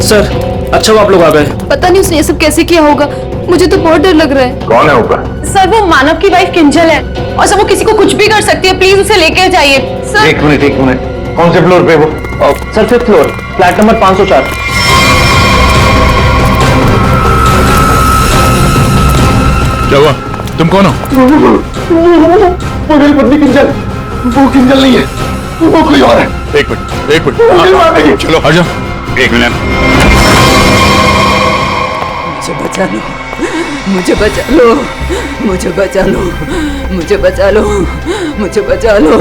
Sir अच्छा वो आप लोग आ गए। पता नहीं उसने ये सब कैसे किया होगा, मुझे तो बहुत डर लग रहा है। कौन है ऊपर? सर वो मानव की वाइफ किंजल है और सर वो किसी को कुछ भी कर सकती है, प्लीज उसे लेके जाइए। सर एक मिनट, कौन से फ्लोर पे वो? Sir 5th floor, flat number 504। क्या हुआ? तुम कौन हो? वो मेरी पत्नी किंजल। वो किंजल नहीं है, वो कोई और है। एक मिनट चलो आ जाओ। एक मिनट। मुझे बचा लो, मुझे बचा लो, मुझे बचा लो, मुझे बचा लो, मुझे बचा लो,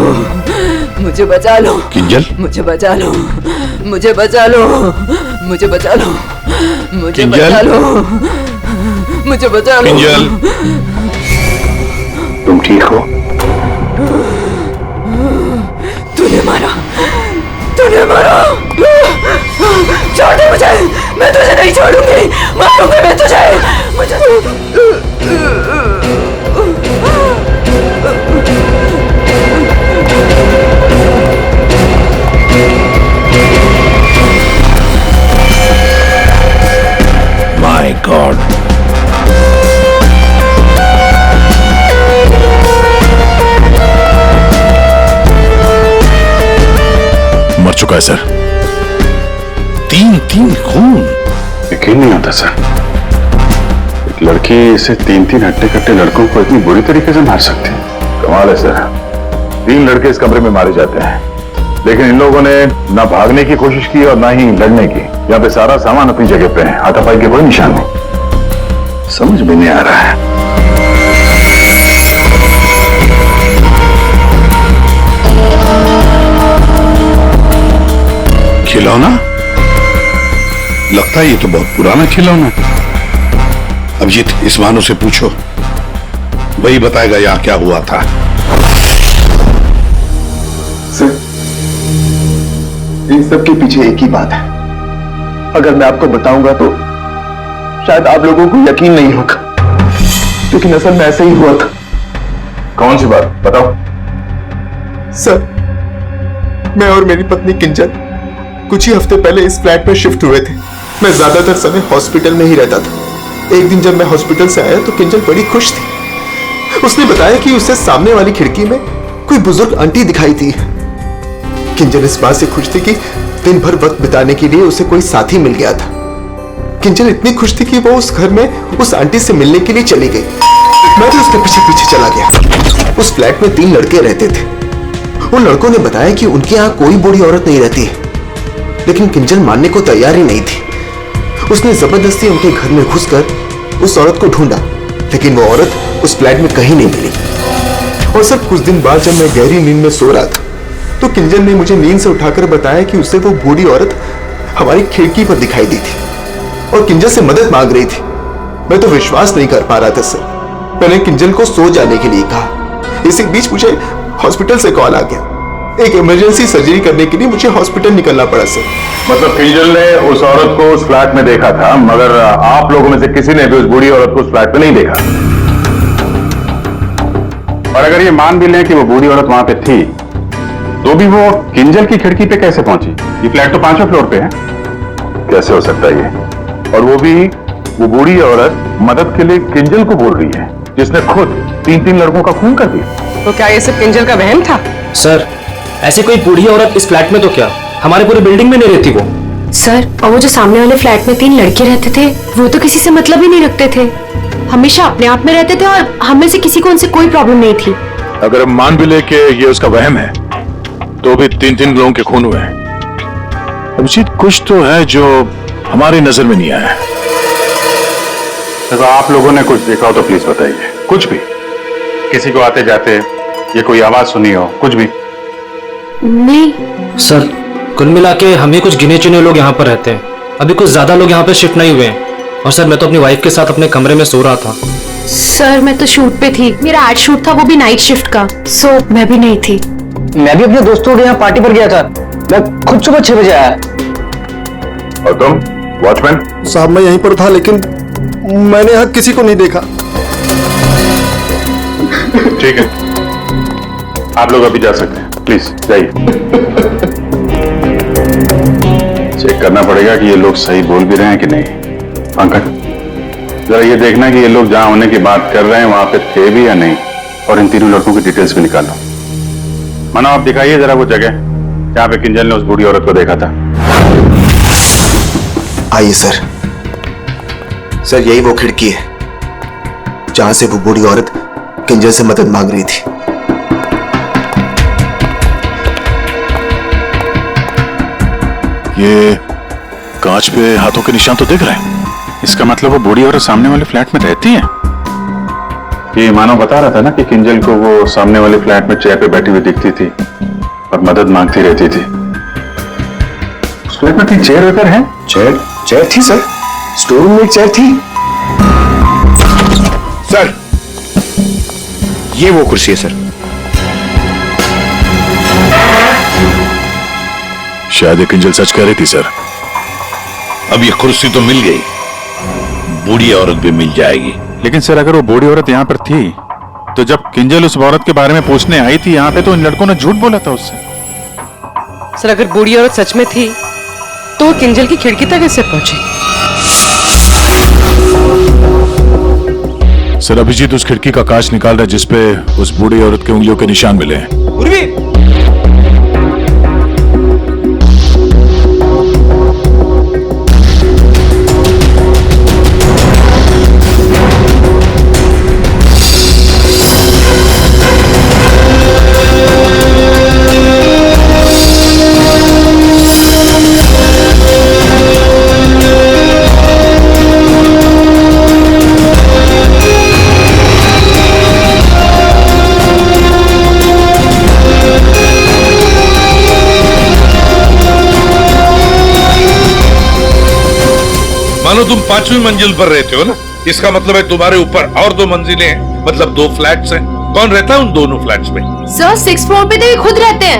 मुझे बचा लो। किंजल, मुझे बचा लो, मुझे बचा लो, मुझे बचा लो, मुझे बचा लो, मुझे बचा लो। किंजल, तुम ठीक हो? तूने मारा, तूने मारा। छोड़ दे मुझे, मैं तुझे नहीं छोड़ूंगी, मारूंगी मैं तुझे। मुझे माय गॉड। मर चुका है सर। 3 खून। यकीन नहीं होता सर, एक लड़की इसे 3 हट्टे कट्टे लड़कों को इतनी बुरी तरीके से मार सकती है। कमाल है सर। 3 लड़के इस कमरे में मारे जाते हैं, लेकिन इन लोगों ने ना भागने की कोशिश की और ना ही लड़ने की। यहाँ पे सारा सामान अपनी जगह पे है, हाथापाई के कोई निशान नहीं। समझ में नहीं आ रहा है। खिलौना? लगता है ये तो बहुत पुराना खिलौना है। अभिजीत, इस मानो से पूछो, वही बताएगा यहाँ क्या हुआ था। सर, इन सब के पीछे एक ही बात है। अगर मैं आपको बताऊंगा तो शायद आप लोगों को यकीन नहीं होगा, लेकिन असल में ऐसा ही हुआ था। कौन सी बात बताओ? सर, मैं और मेरी पत्नी किंजल कुछ ही हफ्ते पहले इस फ्लैट में शिफ्ट हुए थे। मैं ज्यादातर समय हॉस्पिटल में ही रहता था। एक दिन जब मैं हॉस्पिटल से आया तो किंजल बड़ी खुश थी। उसने बताया कि उसे सामने वाली खिड़की में कोई बुजुर्ग आंटी दिखाई थी। किंजल इस बात से खुश थी कि दिन भर वक्त बिताने के लिए उसे कोई साथी मिल गया था। किंजल इतनी खुश थी कि वो उस घर में उस आंटी से मिलने के लिए चली गई। मैं भी उसके पीछे पीछे चला गया। उस फ्लैट में 3 लड़के रहते थे। उन लड़कों ने बताया कि उनके यहाँ कोई बूढ़ी औरत नहीं रहती है, लेकिन किंजल मानने को तैयार ही नहीं थी। उसने जबरदस्ती उनके घर में घुसकर उस औरत को ढूंढा, लेकिन वो औरत उस फ्लैट में कहीं नहीं मिली। और सर, कुछ दिन बाद जब मैं गहरी नींद में सो रहा था तो किंजल ने मुझे नींद से उठाकर बताया कि उसे वो बूढ़ी औरत हमारी खिड़की पर दिखाई दी थी और किंजल से मदद मांग रही थी। मैं तो विश्वास नहीं कर पा रहा था सर। मैंने किंजल को सो जाने के लिए कहा। इसी बीच मुझे हॉस्पिटल से कॉल आ गया। एक इमरजेंसी सर्जरी करने के लिए मुझे हॉस्पिटल निकलना पड़ा सर। मतलब किंजल ने उस औरत को उस फ्लैट में देखा था, मगर आप लोगों में से किसी ने भी उस बूढ़ी औरत को उस फ्लैट में नहीं देखा। और अगर ये मान भी लें कि वो बूढ़ी औरत वहां पे थी, तो भी वो किंजल की खिड़की पे कैसे पहुंची? ये फ्लैट तो 5वें फ्लोर पे है। कैसे हो सकता है ये? और वो भी वो बूढ़ी औरत मदद के लिए किंजल को बोल रही है, जिसने खुद 3 लड़कों का खून कर दिया। तो क्या ये सब किंजल का वहम था? सर ऐसी कोई बूढ़ी औरत इस फ्लैट में तो क्या, हमारे पूरी बिल्डिंग में नहीं रहती वो। सर, और वो जो सामने वाले फ्लैट में 3 लड़के रहते थे, वो तो किसी से मतलब ही नहीं रखते थे। हमेशा अपने आप में रहते थे और हम में से किसी को उनसे कोई प्रॉब्लम नहीं थी। अगर हम मान भी ले कि ये उसका वहम है, तो भी 3 लोगों के खून हुए हैं। अभिजीत, कुछ तो है जो हमारी नजर में नहीं आया। अगर आप लोगों ने कुछ देखा हो तो प्लीज बताइए। कुछ भी, किसी को आते जाते ये कोई आवाज सुनी हो, कुछ भी? नहीं सर, कुल मिला के हम ही कुछ गिने चुने लोग यहाँ पर रहते हैं। अभी कुछ ज्यादा लोग यहाँ पे शिफ्ट नहीं हुए हैं। और सर, मैं तो अपनी वाइफ के साथ अपने कमरे में सो रहा था। सर, मैं तो शूट पे थी। मेरा आज शूट था, वो भी नाइट शिफ्ट का, सो मैं भी नहीं थी। मैं भी अपने दोस्तों के यहाँ पार्टी पर गया था। मैं खुद सुबह 6 बजे आया। और तुम वॉचमैन? साहब, मैं यहीं पर था, लेकिन मैंने यहाँ किसी को नहीं देखा। ठीक है, आप लोग अभी जा सकते हैं, प्लीज जाइए। चेक करना पड़ेगा कि ये लोग सही बोल भी रहे हैं कि नहीं। पंकज, जरा ये देखना कि ये लोग जहां होने की बात कर रहे हैं वहां पे थे भी या नहीं, और इन तीनों लड़कों की डिटेल्स भी निकालो। मानो आप दिखाइए जरा वो जगह जहां पे किंजल ने उस बूढ़ी औरत को देखा था। आइए सर। सर यही वो खिड़की है जहां से वो बूढ़ी औरत किंजल से मदद मांग रही थी। ये कांच पे हाथों के निशान तो दिख रहे हैं। इसका मतलब वो बूढ़ी औरत सामने वाले फ्लैट में रहती है। ये मानो बता रहा था ना कि किंजल को वो सामने वाले फ्लैट में चेयर पे बैठी हुई दिखती थी और मदद मांगती रहती थी। उस फ्लैट में चेयर वेकर है? चेयर थी सर, स्टोर रूम में एक चेयर थी। सर ये वो कुर्सी है सर। शायद ये किंजल सच कह रही थी सर। अब ये कुर्सी तो मिल गई, बूढ़ी औरत भी मिल जाएगी। लेकिन सर अगर वो बूढ़ी औरत यहाँ पर थी तो जब किंजल उस औरत के बारे में पूछने आई थी यहाँ पे तो इन लड़कों ने झूठ बोला था उससे। सर अगर बूढ़ी औरत सच में थी तो किंजल की खिड़की तक कैसे पहुंची? सर अभिजीत उस खिड़की का कांच निकाल रहा है जिसपे उस बूढ़ी औरत के उंगलियों के निशान मिले हैं। मानो तुम 5वीं मंजिल पर रहते हो ना, इसका मतलब है तुम्हारे ऊपर और 2 मंजिलें हैं, मतलब 2 फ्लैट्स हैं। कौन रहता है उन दोनों फ्लैट्स में? सर 6th फ्लोर पे तो ये खुद रहते हैं।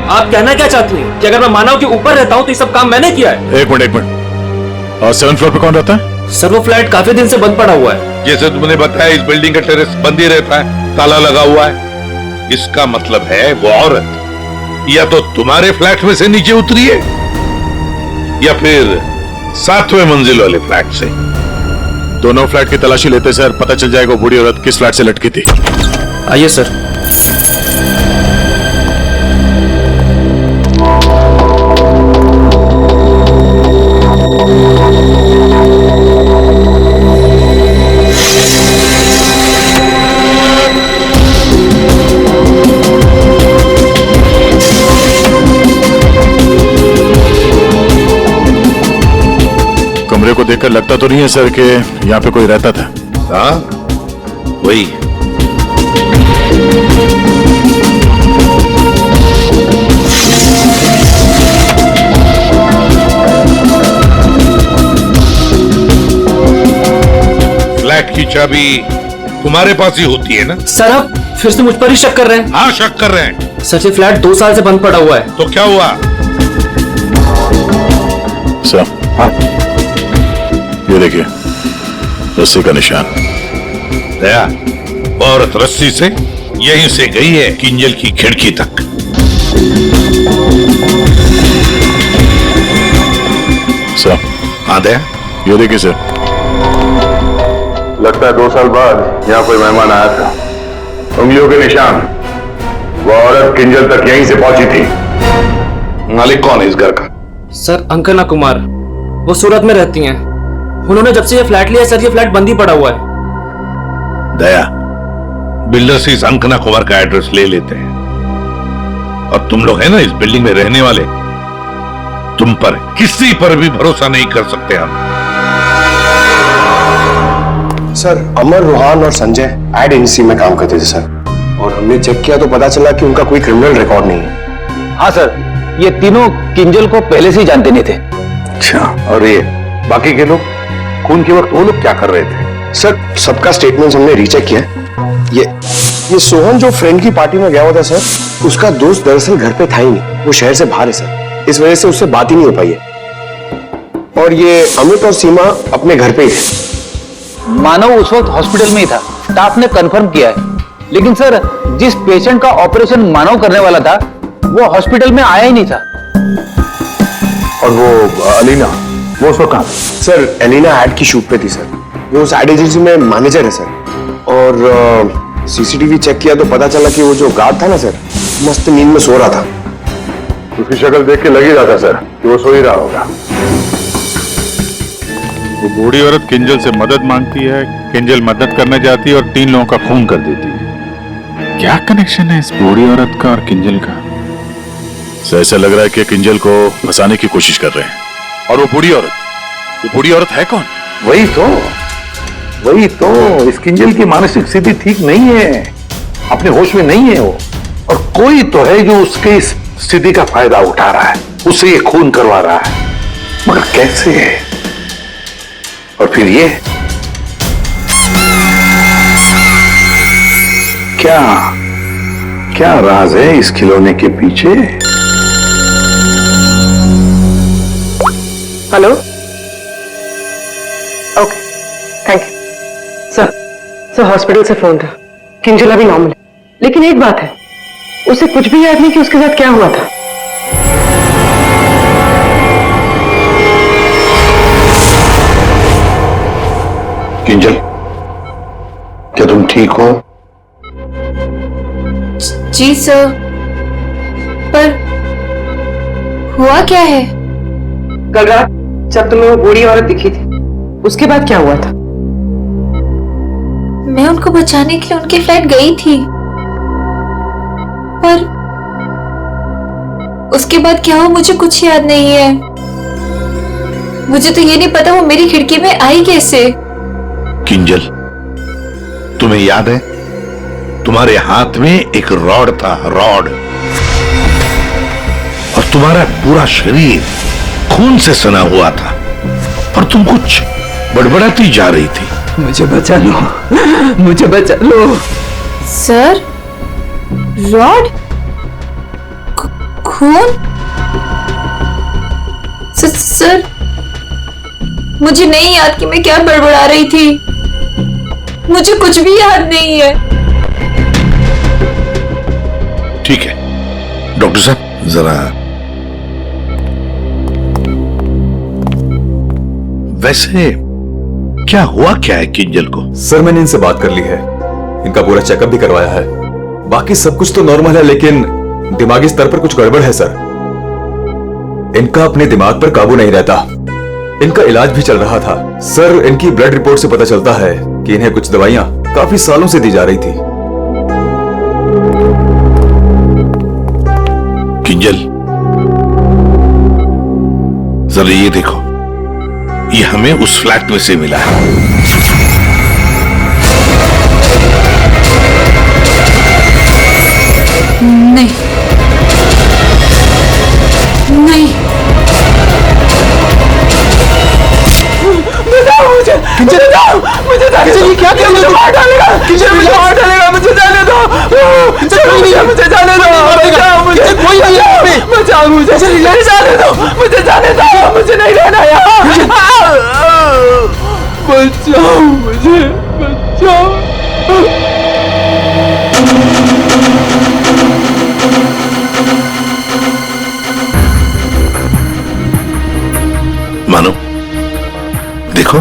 आप कहना क्या चाहती हैं कि अगर मैं मानव के ऊपर रहता हूँ तो ये सब काम मैंने किया है? एक मिनट। और 7th फ्लोर पे कौन रहता है? सर वो फ्लैट काफी दिन से बंद पड़ा हुआ है। जैसे तुमने बताया इस बिल्डिंग का टेरेस बंद ही रहता है, ताला लगा हुआ है। इसका मतलब है वो औरत या तो तुम्हारे फ्लैट में से नीचे उतरी है या फिर 7वें मंजिल वाले फ्लैट से। दोनों फ्लैट की तलाशी लेते सर पता चल जाएगा बूढ़ी औरत किस फ्लैट से लटकी थी। आइए सर। कमरे को देखकर लगता तो नहीं है सर कि यहाँ पे कोई रहता था। हाँ वही। फ्लैट की चाबी तुम्हारे पास ही होती है ना? सर आप फिर से मुझ पर ही शक कर रहे हैं? हाँ शक कर रहे हैं। सर ये फ्लैट 2 साल से बंद पड़ा हुआ है। तो क्या हुआ? सर ये देखिए रस्सी का निशान। दया, वो औरत रस्सी से यहीं से गई है किंजल की खिड़की तक। सर हाँ दया, ये देखिए सर। लगता है 2 साल बाद यहाँ कोई मेहमान आया था। उंगलियों के निशान, वो औरत किंजल तक यहीं से पहुंची थी। मालिक कौन है इस घर का? सर अंकना कुमार, वो सूरत में रहती हैं। उन्होंने जब से ये फ्लैट लिया सर ये फ्लैट बंद ही पड़ा हुआ है। दया, बिल्डर से इस अंकना कुमार का एड्रेस ले लेते हैं और तुम लोग है ना इस बिल्डिंग में रहने वाले, तुम पर किसी पर भी भरोसा नहीं कर सकते हम। सर अमर, रोहान और संजय एड एजेंसी में काम करते थे सर, और हमने चेक किया तो पता चला कि उनका कोई क्रिमिनल रिकॉर्ड नहीं है। हाँ सर, ये तीनों किंजल को पहले से ही जानते नहीं थे। अच्छा, और ये बाकी के लोग खून के वक्त वो लोग क्या कर रहे थे? सर सबका स्टेटमेंट हमने रीचेक किया। ये सोहन जो फ्रेंड की पार्टी में गया हुआ था सर, उसका दोस्त दरअसल घर पे था ही नहीं, वो शहर से बाहर है सर, इस वजह से उससे बात ही नहीं हो पाई है। और ये अमित और सीमा अपने घर पे ही है। मानव उस वक्त हॉस्पिटल में ही था, स्टाफ ने कंफर्म किया है। लेकिन सर जिस पेशेंट का ऑपरेशन मानव करने वाला था वो हॉस्पिटल में आया ही नहीं था। और वो अलीना, वो उस वक्त कहाँ थी? सर एलिना एड की शूट पे थी सर। वो उस एड एजेंसी में मैनेजर है सर। और सीसीटीवी चेक किया तो पता चला कि वो जो गार्ड था ना सर, मस्त नींद में सो रहा था। उसकी शक्ल देख के लग ही जाता सर कि वो सो ही रहा होगा। वो बूढ़ी औरत किंजल से मदद मांगती है, किंजल मदद करने जाती है और 3 लोगों का खून कर देती है। क्या कनेक्शन है इस बूढ़ी औरत का और किंजल का? तो ऐसा लग रहा है कि किंजल को फंसाने की कोशिश कर रहे हैं। और वो बूढ़ी औरत है कौन? वही तो इस किंजल की मानसिक स्थिति ठीक नहीं है, अपने होश में नहीं है वो। और कोई तो है जो उसके इस स्थिति का फायदा उठा रहा है, उससे ये खून करवा रहा है, मगर कैसे? और फिर ये क्या राज है इस खिलौने के पीछे? Hello, okay, thank you. Sir hospital से फोन था, किंजल अभी नॉर्मल है, लेकिन एक बात है, उसे कुछ भी याद नहीं कि उसके साथ क्या हुआ था। किंजल, क्या तुम ठीक हो? जी सर, पर हुआ क्या है? कल रात जब तुम्हें वो बूढ़ी औरत दिखी थी, उसके बाद क्या हुआ था? मैं उनको बचाने के लिए उनके फ्लैट गई थी, पर उसके बाद क्या हुआ मुझे कुछ याद नहीं है। मुझे तो ये नहीं पता वो मेरी खिड़की में आई कैसे। किंजल, तुम्हें याद है तुम्हारे हाथ में एक रॉड था, रॉड, और तुम्हारा पूरा शरीर खून से सना हुआ था, पर तुम कुछ बड़बड़ाती जा रही थी। मुझे बचा लो, मुझे बचा लो। सर, रॉड, खून? सर, मुझे नहीं याद कि मैं क्या बड़बड़ा रही थी। मुझे कुछ भी याद नहीं है। ठीक है डॉक्टर साहब, जरा वैसे क्या हुआ क्या है किंजल को? सर मैंने इनसे बात कर ली है, इनका पूरा चेकअप भी करवाया है, बाकी सब कुछ तो नॉर्मल है, लेकिन दिमागी स्तर पर कुछ गड़बड़ है सर। इनका अपने दिमाग पर काबू नहीं रहता। इनका इलाज भी चल रहा था सर। इनकी ब्लड रिपोर्ट से पता चलता है कि इन्हें कुछ दवाइयां काफी सालों से दी जा रही थी। किंजल, जरा ये देखो, ये हमें उस फ्लैट में से मिला है। नहीं, नहीं, मुझे जाने दो। क्या कर मुझे मार डालेगा, मुझे मार डालेगा, मुझे जाने दो, मुझे जाने दो, बचाओ मुझे, बचाओ मुझे, जाने दो, मुझे जाने दो, मुझे नहीं रहना यहाँ, बचाओ मुझे, बचाओ। मानो, देखो,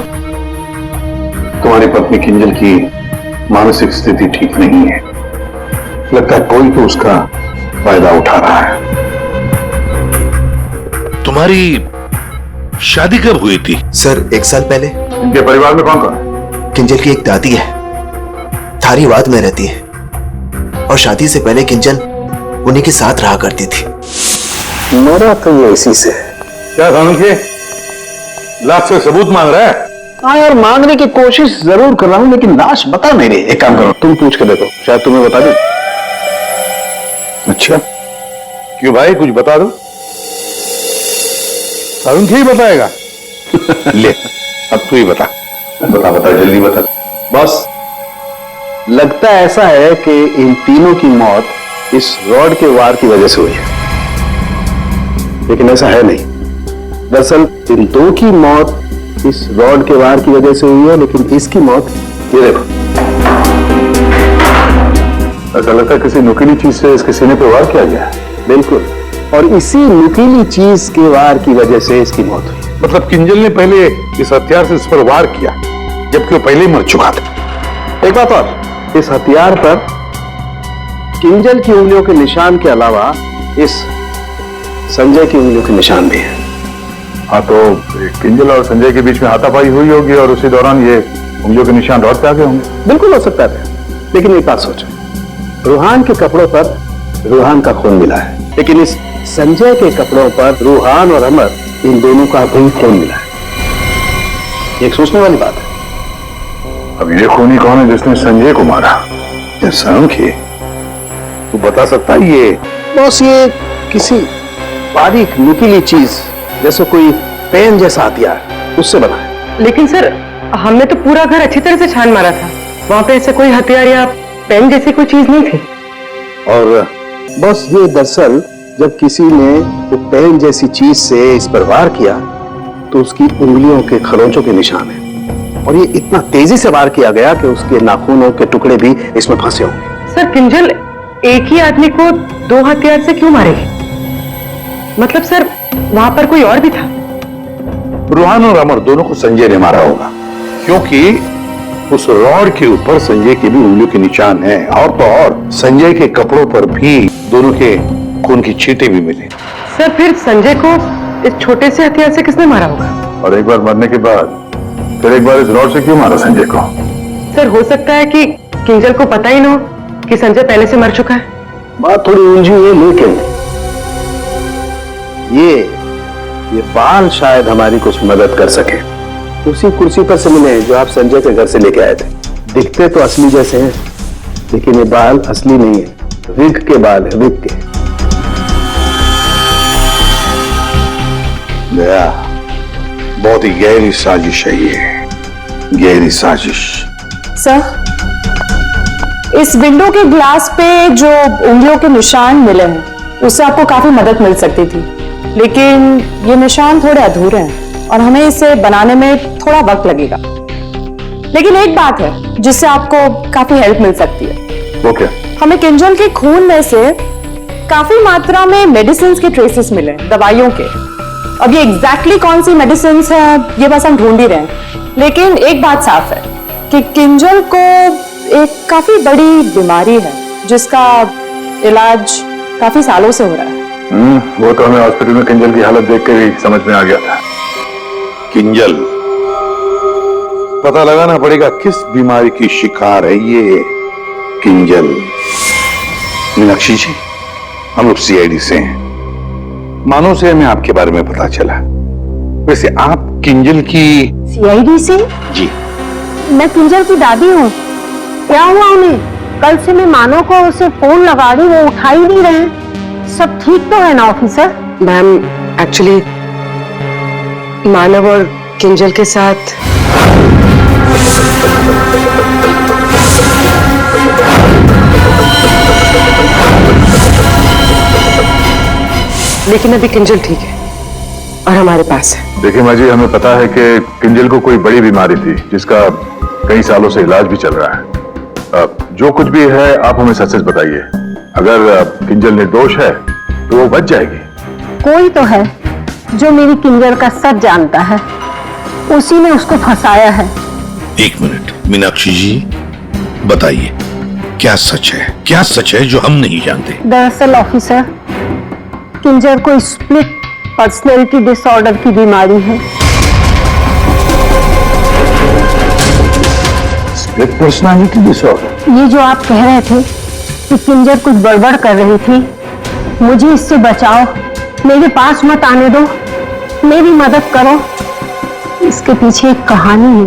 तुम्हारी पत्नी किंजल की मानसिक स्थिति ठीक नहीं है, लगता है कोई तो उसका फायदा उठा रहा है। तुम्हारी शादी कब हुई थी? सर 1 साल पहले। इनके परिवार में कौन कौन है? किंजल की एक दादी है, धारीवाद में रहती है, और शादी से पहले किंजल उन्हीं के साथ रहा करती थी। मरा तो ये इसी से। क्या कानून के लाश से सबूत मांग रहा है? हाँ यार, मांगने की कोशिश जरूर कर रहा हूं, लेकिन लाश बता नहीं रही। एक काम करो, तुम पूछ के देखो, शायद तुम्हें बता दे। अच्छा, क्यों भाई, कुछ बता दो। कानून ही बताएगा। ले, अब तू ही बता, बता जल्दी बता। बस लगता ऐसा है कि इन तीनों की मौत इस रॉड के वार की वजह से हुई है, लेकिन ऐसा है नहीं। दरअसल इन 2 की मौत इस रॉड के वार की वजह से हुई है, लेकिन इसकी मौत, ये देखो, ऐसा लगता है किसी नुकीली चीज से इसके सीने पे वार किया गया है। बिल्कुल, और इसी नुकीली चीज के वार की वजह से इसकी मौत हुई। मतलब किंजल ने पहले इस हथियार से इस पर वार किया, जबकि वो पहले ही मर चुका था। एक बात और, इस हथियार पर किंजल की उंगलियों के निशान के अलावा इस संजय की उंगलियों के निशान भी हैं। हाँ, तो किंजल और संजय के बीच में हाथापाई हुई होगी और उसी दौरान ये उंगलियों के निशान रॉड पे आ गए होंगे। बिल्कुल हो सकता है, लेकिन एक बात सोचो, रूहान के कपड़ों पर रूहान का खून मिला है, लेकिन इस संजय के कपड़ों पर रूहान और अमर, इन दोनों का भी खून मिला है। एक सोचने वाली बात है। अब ये खूनी कौन है जिसने संजय को मारा? ये सांख्य, तू बता सकता है ये? बॉस, ये किसी बारीक नुकीली चीज जैसे कोई पेन जैसा हथियार, उससे बना है। लेकिन सर, हमने तो पूरा घर अच्छी तरह से छान मारा था, वहां पे ऐसे कोई हथियार या पेन जैसी कोई चीज नहीं थी। और बस ये दरअसल जब किसी ने वो पेन जैसी चीज से इस पर वार किया तो उसकी उंगलियों के खरोंचों के निशान है, और ये इतना तेजी से वार किया गया कि उसके नाखूनों के टुकड़े भी इसमें फंसे होंगे। सर, किंजल एक ही आदमी को दो हथियार से क्यों मारेगी? मतलब सर, वहां पर कोई और भी था? रूहान और अमर दोनों को संजय ने मारा होगा, क्योंकि उस रॉड के ऊपर संजय के भी उंगलियों के निशान हैं, और तो और संजय के कपड़ों पर भी दोनों के खून की छींटे भी मिले। सर, फिर संजय को इस छोटे से हथियार से किसने मारा होगा? और एक बार मरने के बाद फिर एक बार इस रॉड से क्यों मारा संजय को? सर, हो सकता है कि किंजल को पता ही ना हो कि संजय पहले से मर चुका है। बात थोड़ी उलझी है, लेकिन ये बाल शायद हमारी कुछ मदद कर सके। उसी कुर्सी पर से मिले जो आप संजय के घर से लेके आए थे। दिखते तो असली जैसे हैं, लेकिन ये बाल असली नहीं है, विग के बाल है, विग के। दया, बहुत ही गहरी साजिश है ये, गहरी साजिश। सर, इस विंडो के ग्लास पे जो उंगलियों के निशान मिले हैं, उससे आपको काफी मदद मिल सकती थी, लेकिन ये निशान थोड़े अधूरे हैं और हमें इसे बनाने में थोड़ा वक्त लगेगा। लेकिन एक बात है जिससे आपको काफी हेल्प मिल सकती है। वो क्या? हमें किंजल के खून में से काफी मात्रा में मेडिसिन के ट्रेसेस मिले, दवाइयों के। अब ये एग्जैक्टली कौन सी मेडिसिन है ये बस हम ढूंढ ही रहे हैं, लेकिन एक बात साफ है कि किंजल को एक काफी बड़ी बीमारी है जिसका इलाज काफी सालों से हो रहा है। वो तो हमें हॉस्पिटल में किंजल की हालत देख कर ही समझ में आ गया था। किंजल, पता लगाना पड़ेगा किस बीमारी की शिकार है ये किंजल। मीनाक्षी जी, हम लोग सीआईडी से हैं, मानो से हमें आपके बारे में पता चला। वैसे आप किंजल की? सीआईडी से? जी। मैं किंजल की दादी हूँ। क्या हुआ उन्हें? कल से मैं मानो को उसे फोन लगा रही, वो उठा ही नहीं रहे। सब ठीक तो है ना ऑफिसर? मैम, एक्चुअली मानव और किंजल के साथ लेकिन अभी किंजल ठीक है और हमारे पास है। देखिए माँ जी, हमें पता है कि किंजल को कोई बड़ी बीमारी थी जिसका कई सालों से इलाज भी चल रहा है। जो कुछ भी है आप हमें सच सच बताइए। अगर किंजल निर्दोष है तो वो बच जाएगी। कोई तो है जो मेरी किंजल का सच जानता है, उसी ने उसको फंसाया है। एक मिनट मीनाक्षी जी, बताइए क्या सच है? क्या सच है जो हम नहीं जानते? दरअसल ऑफिसर, किंजल को स्प्लिट पर्सनैलिटी डिसऑर्डर की बीमारी है। Split personality disorder? ये जो आप कह रहे थे कि किंजल कुछ गड़बड़ कर रही थी, मुझे इससे बचाओ, मेरे पास मत आने दो, मेरी मदद करो। इसके पीछे एक कहानी है।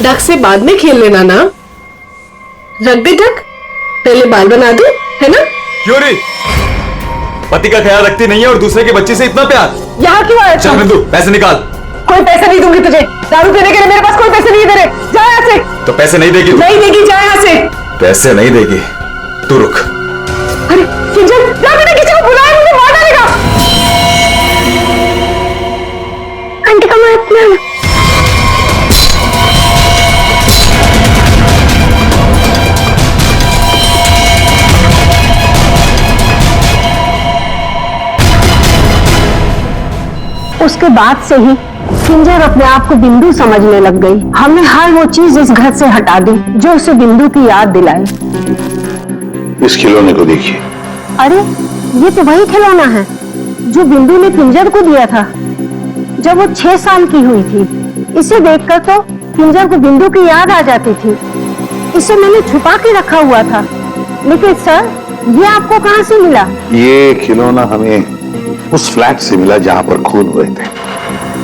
डक से बाद में खेल लेना ना। रख दे डक, पहले बाल बना दो, है ना? क्यों नहीं? पति का ख्याल रखती नहीं है और दूसरे के बच्चे से इतना प्यार। यहाँ क्यों आया? चल बिंदु, पैसे निकाल। कोई पैसे नहीं दूंगी तुझे, दारू पीने के लिए मेरे पास कोई पैसे नहीं है तेरे। जा यहाँ से। तो पैसे नहीं देगी? नहीं देगी, जा यहाँ से। पैसे नहीं देगी? तू रुक। अरे किंजल, जा, मैंने किसी को बुलाया, मुझे मार डालेगा। आंटी का मार। उसके बाद से ही किंजर अपने आप को बिंदु समझने लग गई। हमने हर वो चीज इस घर से हटा दी जो उसे बिंदु की याद दिलाए। इस खिलौने को देखिए। अरे ये तो वही खिलौना है जो बिंदु ने किंजर को दिया था जब वो 6 साल की हुई थी। इसे देखकर तो किंजर को बिंदु की याद आ जाती थी। इसे मैंने छुपा के रखा हुआ था। लेकिन सर, ये आपको कहाँ से मिला? ये खिलौना हमें उस फ्लैट से मिला जहां पर खून हुए थे।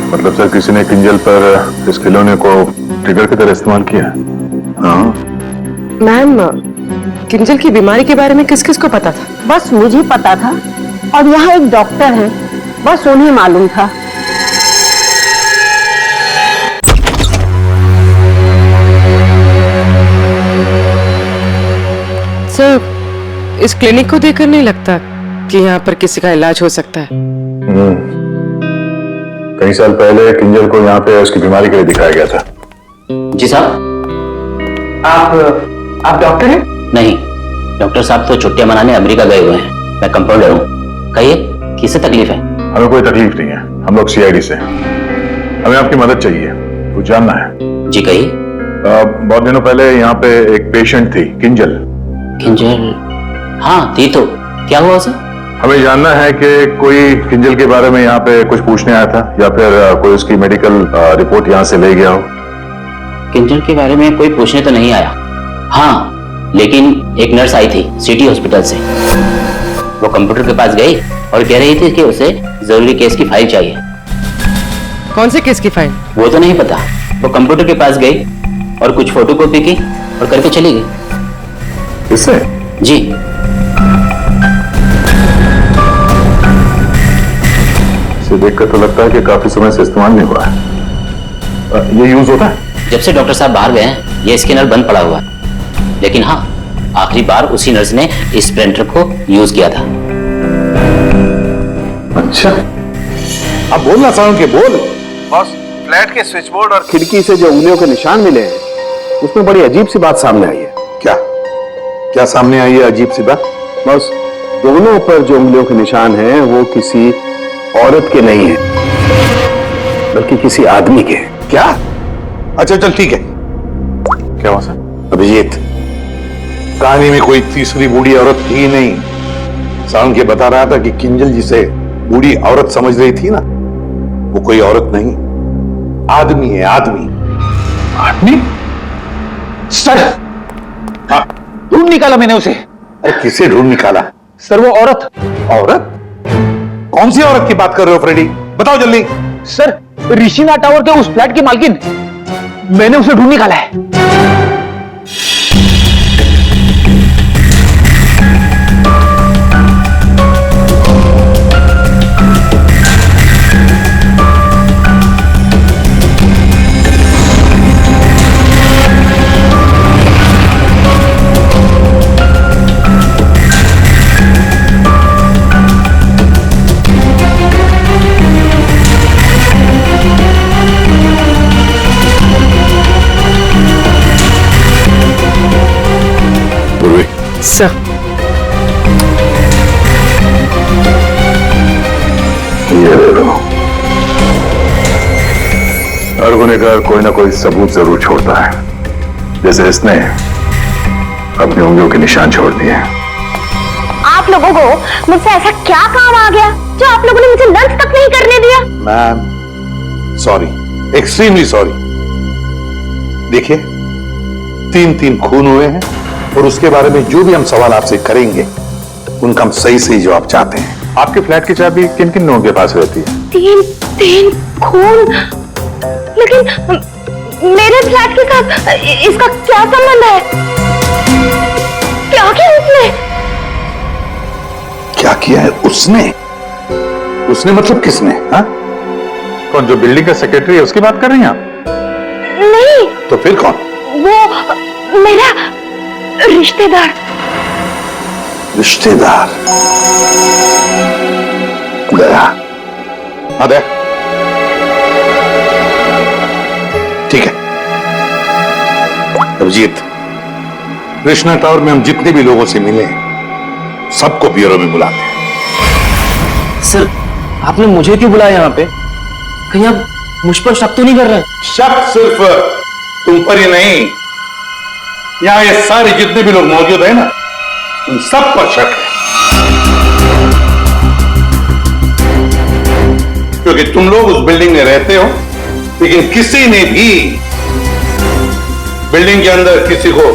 मतलब सर, किसी ने किंजल पर इस खिलौने को ट्रिगर की तरह इस्तेमाल किया? हाँ। मैम, किंजल की बीमारी के बारे में किस किस को पता था? बस मुझे पता था और यहाँ एक डॉक्टर है, बस उन्हें मालूम था। सर, इस क्लिनिक को देखकर नहीं लगता कि यहाँ पर किसी का इलाज हो सकता है। कई साल पहले किंजल को यहाँ पे उसकी बीमारी के लिए दिखाया गया था। जी साहब। आप डॉक्टर हैं? नहीं, डॉक्टर साहब तो छुट्टियां मनाने अमेरिका गए हुए हैं। मैं कंपाउंडर हूँ। कहिए, किससे तकलीफ है? हमें कोई तकलीफ नहीं है, हम लोग सीआईडी से हैं। हमें आपकी मदद चाहिए, कुछ जानना है। जी कहिए। बहुत दिनों पहले यहाँ पे एक पेशेंट थी, किंजल। किंजल? हाँ थी तो, क्या हुआ उसे? हमें जानना है कि कोई किंजल के बारे में यहाँ पे कुछ पूछने आया था या फिर कोई उसकी मेडिकल रिपोर्ट यहाँ से ले गया हो। किंजल के बारे में कोई पूछने तो नहीं आया। हाँ, लेकिन एक नर्स आई थी सिटी हॉस्पिटल से। वो कंप्यूटर के पास गई और कह रही थी कि उसे जरूरी केस की फाइल चाहिए। कौन से केस की फाइल? वो तो नहीं पता। वो कंप्यूटर के पास गई और कुछ फोटोकॉपी की और करके चली गई। इससे? जी। इसे देखकर तो लगता है कि काफी समय से इस्तेमाल नहीं हुआ है। ये यूज होता है? जब से डॉक्टर साहब बाहर गए हैं ये स्कैनर बंद पड़ा हुआ है। लेकिन हाँ, आखिरी बार उसी नर्स ने इस प्रिंटर को यूज किया था। अच्छा, अब बोलना साउंड के बोल। बॉस, फ्लैट के स्विच बोर्ड और खिड़की से जो उंगलियों के निशान मिले हैं उसमें बड़ी अजीब सी बात सामने आई है। क्या क्या सामने आई है अजीब सी बात? बस, दोनों पर जो उंगलियों के निशान हैं वो किसी औरत के नहीं है बल्कि किसी आदमी के। क्या? अच्छा चल ठीक है। क्या हुआ सर? अभिजीत, कहानी में कोई तीसरी बूढ़ी औरत थी ही नहीं। साउंड के बता रहा था कि किंजल जिसे बूढ़ी औरत समझ रही थी ना, वो कोई औरत नहीं, आदमी है। आदमी? आदमी? सर, हाँ, ढूंढ निकाला मैंने उसे। अरे किसे ढूंढ निकाला? सर, वो औरत। औरत? कौन सी औरत की बात कर रहे हो फ्रेडी? बताओ जल्दी। सर, ऋषिना टावर के उस फ्लैट की मालकिन, मैंने उसे ढूंढ निकाला है। सर, ये ले लो। हर गुनहगार कोई ना कोई सबूत जरूर छोड़ता है, जैसे इसने अपनी उंगलियों के निशान छोड़ दिए। आप लोगों को मुझसे ऐसा क्या काम आ गया जो आप लोगों ने मुझे लंच तक नहीं करने दिया? Ma'am, sorry, extremely sorry. देखिए, 3 खून हुए हैं और उसके बारे में जो भी हम सवाल आपसे करेंगे उनका हम सही जवाब चाहते हैं। आपके फ्लैट की चाबी किन किन लोगों के पास रहती है? 3 खून? लेकिन मेरे फ्लैट के साथ इसका क्या संबंध है? क्या किया उसने? क्या किया है उसने? उसने मतलब किसने? हाँ? कौन, जो बिल्डिंग का सेक्रेटरी है उसकी बात कर रही हैं आप? नहीं। तो फिर कौन? वो मेरा रिश्तेदार। रिश्तेदार? दया? हाँ दया, ठीक है। अभिजीत, कृष्णा टावर में हम जितने भी लोगों से मिले सबको ब्यूरो में बुलाते हैं। सर, आपने मुझे क्यों बुलाया यहाँ पे? कहीं आप मुझ पर शक तो नहीं कर रहे? शक सिर्फ तुम पर ही नहीं, यहां ये सारे जितने भी लोग मौजूद हैं ना, उन सब पर शक है। क्योंकि तुम लोग उस बिल्डिंग में रहते हो, लेकिन किसी ने भी बिल्डिंग के अंदर किसी को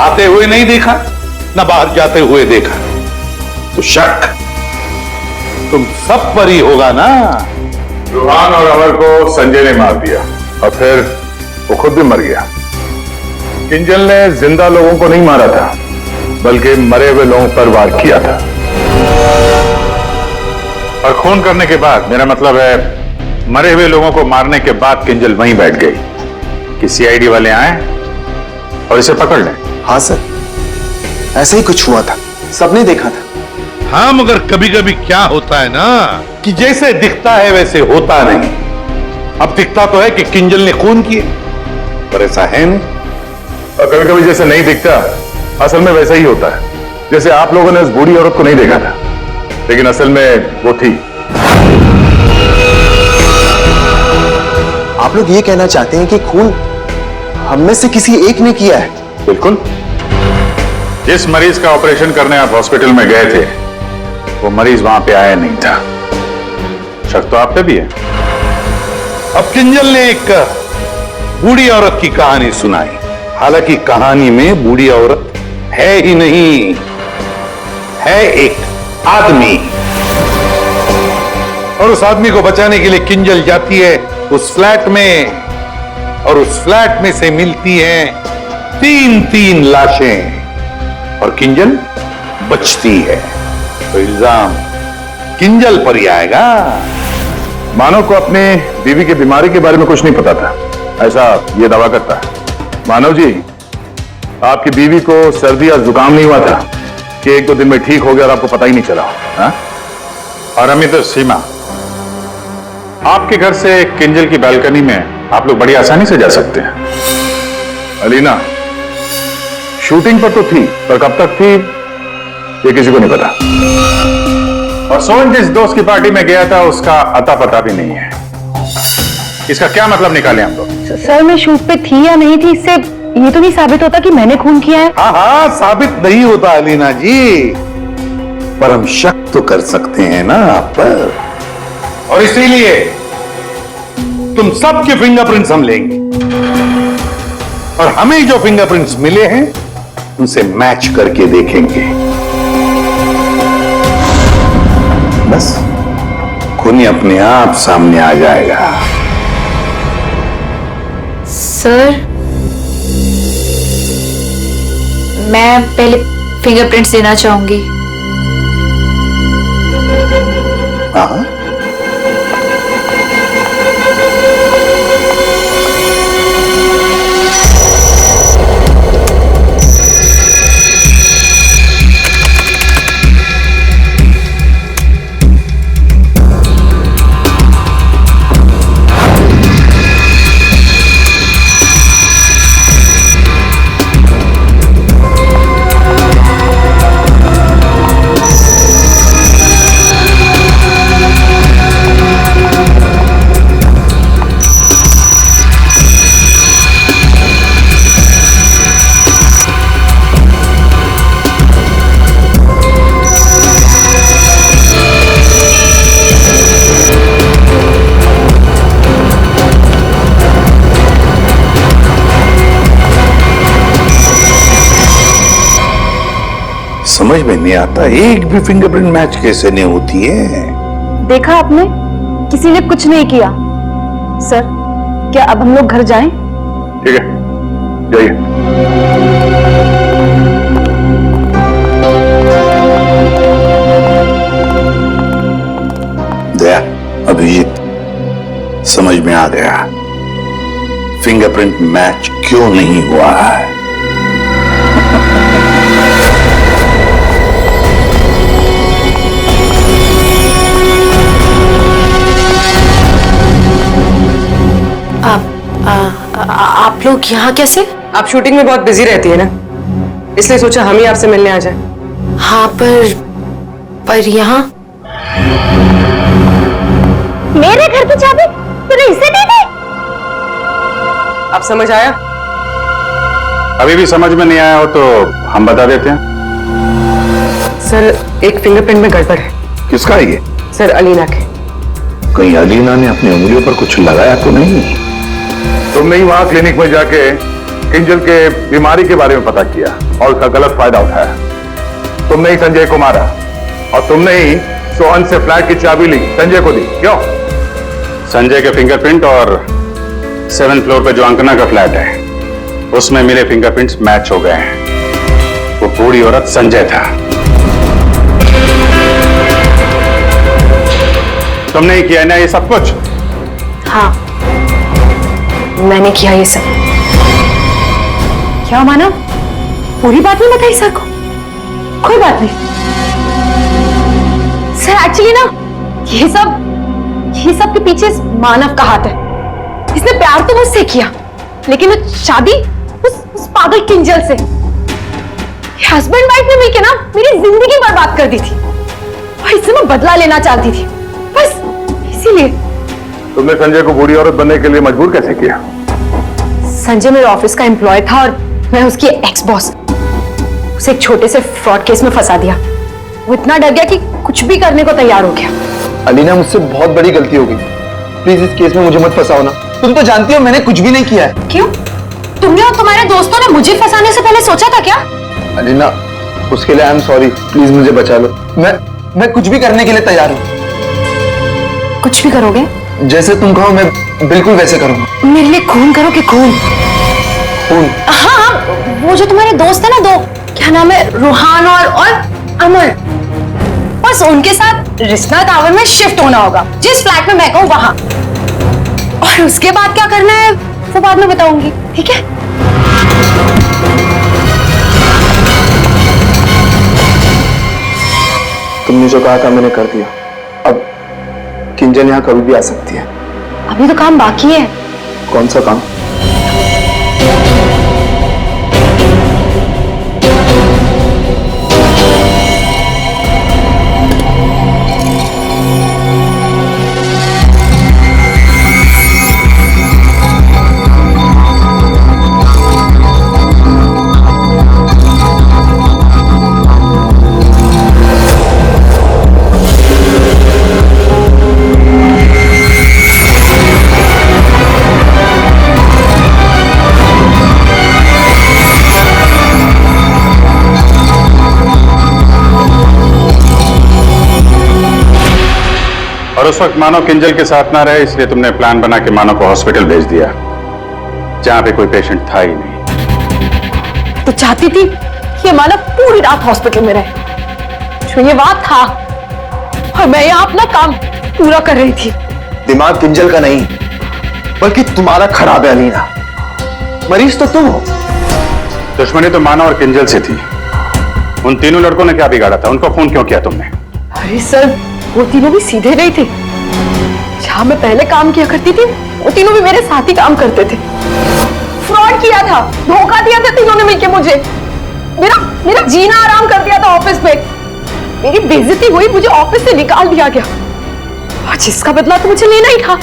आते हुए नहीं देखा, ना बाहर जाते हुए देखा। तो शक तुम सब पर ही होगा ना। रूहान और अमर को संजय ने मार दिया और फिर वो खुद भी मर गया। किंजल ने जिंदा लोगों को नहीं मारा था, बल्कि मरे हुए लोगों पर वार किया था। और खून करने के बाद, मेरा मतलब है मरे हुए लोगों को मारने के बाद किंजल वहीं बैठ गई कि सीआईडी वाले आए और इसे पकड़ लें। हाँ सर, ऐसे ही कुछ हुआ था, सबने देखा था। हाँ, मगर कभी कभी क्या होता है ना कि जैसे दिखता है वैसे होता नहीं। अब दिखता तो है कि किंजल ने खून किए, पर ऐसा है नहीं। और कभी कभी जैसे नहीं दिखता, असल में वैसा ही होता है। जैसे आप लोगों ने उस बूढ़ी औरत को नहीं देखा था, लेकिन असल में वो थी। आप लोग ये कहना चाहते हैं कि खून हम में से किसी एक ने किया है? बिल्कुल। जिस मरीज का ऑपरेशन करने आप हॉस्पिटल में गए थे, वो मरीज वहां पे आया नहीं था। शक तो आप पे भी है। अब किंजल ने एक बूढ़ी औरत की कहानी सुनाई। हालांकि कहानी में बूढ़ी औरत है ही नहीं, है एक आदमी। और उस आदमी को बचाने के लिए किंजल जाती है उस फ्लैट में, और उस फ्लैट में से मिलती हैं 3-3 लाशें, और किंजल बचती है। तो इल्जाम किंजल पर ही आएगा। मानव को अपने बीवी की बीमारी के बारे में कुछ नहीं पता था, ऐसा ये दावा करता है। मानव जी, आपकी बीवी को सर्दी या जुकाम नहीं हुआ था कि 1-2 दिन में ठीक हो गया और आपको पता ही नहीं चला? हा? और अमित और सीमा, आपके घर से किंजल की बालकनी में आप लोग बड़ी आसानी से जा सकते हैं। अलीना शूटिंग पर तो थी, पर कब तक थी ये किसी को नहीं पता। और सोहन जिस दोस्त की पार्टी में गया था, उसका अता पता भी नहीं है। इसका क्या मतलब निकाले हम लोग? सर, मैं शूट पे थी या नहीं थी, इससे ये तो नहीं साबित होता कि मैंने खून किया है। हाँ हाँ, साबित नहीं होता अलीना जी, पर हम शक तो कर सकते हैं ना आप पर। और इसीलिए तुम सबके फिंगरप्रिंट्स हम लेंगे, और हमें जो फिंगरप्रिंट्स मिले हैं उनसे मैच करके देखेंगे। बस खून अपने आप सामने आ जाएगा। सर, मैं पहले फिंगरप्रिंट्स देना चाहूंगी। हाँ, समझ में नहीं आता, एक भी फिंगरप्रिंट मैच कैसे नहीं होती है। देखा आपने, किसी ने कुछ नहीं किया। सर, क्या अब हम लोग घर जाएं? ठीक है, जाइए। दया, अभिजीत, समझ में आ गया फिंगरप्रिंट मैच क्यों नहीं हुआ है। आप लोग यहाँ कैसे? आप शूटिंग में बहुत बिजी रहती है ना, इसलिए सोचा हम ही आपसे मिलने आ जाएं। हाँ, पर यहाँ मेरे घर की चाबी तूने इसे दे दी? अब समझ आया? अभी भी समझ में नहीं आया हो तो हम बता देते हैं। सर, एक फिंगरप्रिंट में गड़बड़ है। किसका है ये? सर, अलीना के। कहीं अलीना ने अपनी उंगलियों पर कुछ लगाया तो नहीं? तुमने ही वहां क्लिनिक में जाके किंजल के बीमारी के बारे में पता किया और उसका गलत फायदा उठाया। तुमने ही संजय को मारा और तुमने ही सोहन से फ्लैट की चाबी ली, संजय को दी। क्यों? संजय के फिंगरप्रिंट और 7th फ्लोर पे जो अंकना का फ्लैट है उसमें मिले फिंगरप्रिंट्स मैच हो गए हैं। वो बूढ़ी औरत संजय था। तुमने ही किया ना ये सब कुछ? हाँ, मैंने किया ये सब। क्या मानव, पूरी बात नहीं बताई सर को? कोई बात नहीं सर, एक्चुअली ना ये सब के पीछे मानव का हाथ है। इसने प्यार तो मुझसे किया, लेकिन वो शादी उस पागल किंजल से। हस्बैंड वाइफ ने मिलकर ना मेरी जिंदगी बर्बाद कर दी थी और इससे मैं बदला लेना चाहती थी, बस इसीलिए। तुमने संजय को बूढ़ी औरत बनने के लिए मजबूर कैसे किया? संजय मेरे ऑफिस का एम्प्लॉय था और मैं उसकी एक्स बॉस। उसे एक छोटे से फ्रॉड केस में फंसा दिया। वो इतना डर गया कि कुछ भी करने को तैयार हो गया। अलीना, मुझसे बहुत बड़ी गलती हो गई। प्लीज इस केस में मुझे मत फंसाओ ना। तुम तो जानती हो मैंने कुछ भी नहीं किया है। क्यों? तुमने और तुम्हारे दोस्तों ने मुझे फंसाने से पहले सोचा था क्या? अलीना, उसके लिए आई एम सॉरी। प्लीज मुझे बचा लो। मैं कुछ भी करने के लिए तैयार हूँ। कुछ भी करोगे? जैसे तुम कहो मैं बिल्कुल वैसे करूंगा। मेरे लिए खून करोगे? खून? खून? हाँ, वो जो तुम्हारे दोस्त है ना, दो, क्या नाम है, रूहान और अमर, बस उनके साथ रिश्ता टावर में शिफ्ट होना होगा, जिस फ्लैट में मैं कहूँ वहां। और उसके बाद क्या करना है वो बाद में बताऊंगी, ठीक है? तुमने जो कहा था मैंने कर दिया। अब किंजल यहाँ कभी भी आ सकती है। अभी तो काम बाकी है। कौन सा काम? और उस वक्त मानो किंजल के साथ ना रहे, इसलिए तुमने प्लान बना के मानो को हॉस्पिटल भेज दिया जहां पे कोई पेशेंट था ही नहीं। तो चाहती थी कि मानव पूरी रात हॉस्पिटल में रहे, जो ये बात था, और मैं यहाँ अपना काम पूरा कर रही थी। दिमाग किंजल का नहीं बल्कि तुम्हारा खराब है अलीना। मरीज तो तुम हो। दुश्मनी तो मानो और किंजल से थी। उन तीनों लड़कों ने क्या बिगाड़ा था? उनको फोन क्यों किया तुमने? अरे सर, वो तीनों भी सीधे नहीं थे। जहां मैं पहले काम किया करती थी वो तीनों भी मेरे साथ ही काम करते थे। फ्रॉड किया था, धोखा दिया था तीनों ने मिलकर मुझे। मेरा जीना आराम कर दिया था ऑफिस पे। मेरी बेइज्जती हुई, मुझे ऑफिस से निकाल दिया गया और जिसका बदला तो मुझे लेना ही था।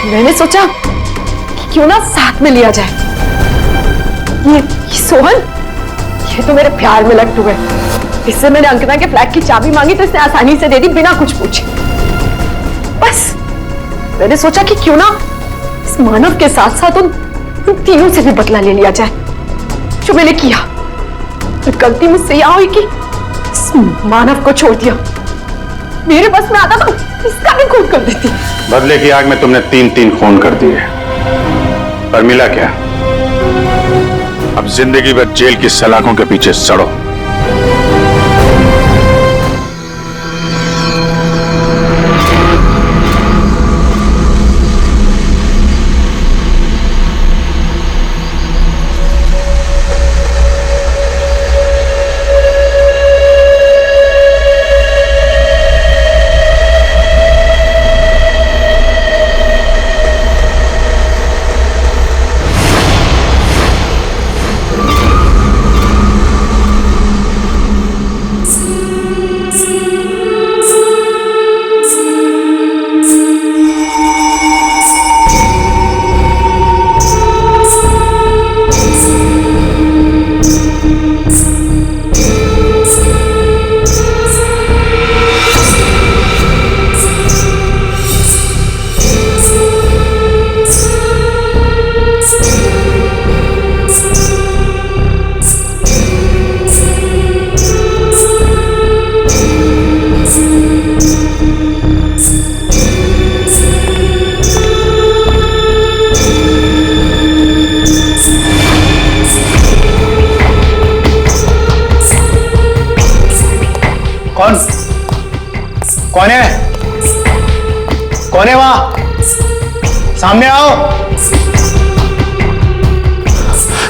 मैंने सोचा कि क्यों ना साथ में लिया जाए। ये सोहन, ये तो मेरे प्यार में लट्टू है। इससे मैंने अंकना के फ्लैट की चाबी मांगी तो इसने आसानी से दे दी, बिना कुछ पूछे। बस मैंने सोचा कि क्यों ना इस मानव के साथ साथ उन तीनों से भी बदला ले लिया जाए जो मैंने किया। तो गलती मुझसे यह हुई कि इस मानव को छोड़ दिया। मेरे बस में आता तो इसका भी खून कर देती। बदले की आग में तुमने 3 खून कर दिए, पर मिला क्या? अब जिंदगी भर जेल की सलाखों के पीछे सड़ो। कौन कौन है? कौन है वहां? सामने आओ।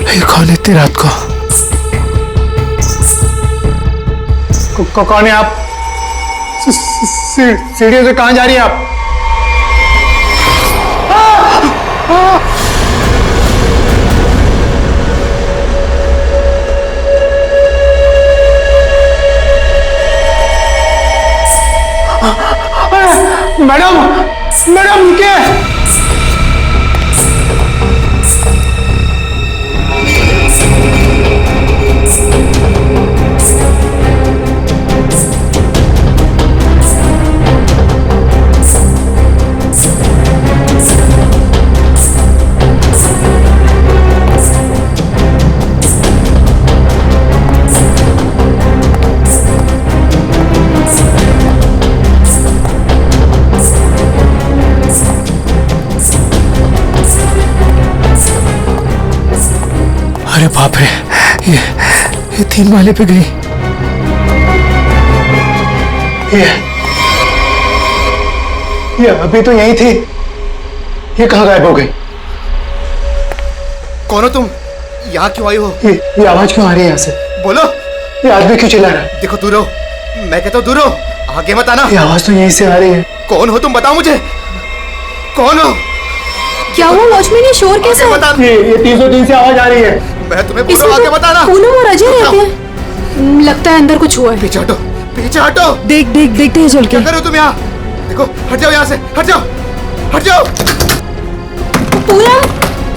ये कौन है इतनी रात को? कौन है आप? सीढ़ियों से कहां जा रही हैं आप? मैडम मैडम रुकिए। अरे बाप रे, ये 3 माले पे गई। ये अभी तो यही थी, ये कहाँ गायब हो गई? कौन हो तुम? यहाँ क्यों आई हो? ये आवाज क्यों आ रही है यहाँ से? बोलो। ये आदमी क्यों चिल्ला रहा है? देखो दूर रहो, मैं कहता हूँ दूर रहो, आगे मत आना। ये आवाज तो यहीं से आ रही है। कौन हो तुम? बताओ मुझे, कौन हो? क्या हुआ वॉचमैन, ये शोर कैसा है? बता। ये 303 से आवाज आ रही है। मैं तुम्हें बोल रहा हूँ, आगे बताना। पूनम और अजय रहते हैं। लगता है अंदर कुछ हुआ है। पीछे हटो, पीछे हटो। देखते हैं चल के। क्या कर रहे हो तुम यहाँ? देखो, हट जाओ यहाँ से, हट जाओ, हट जाओ। पूनम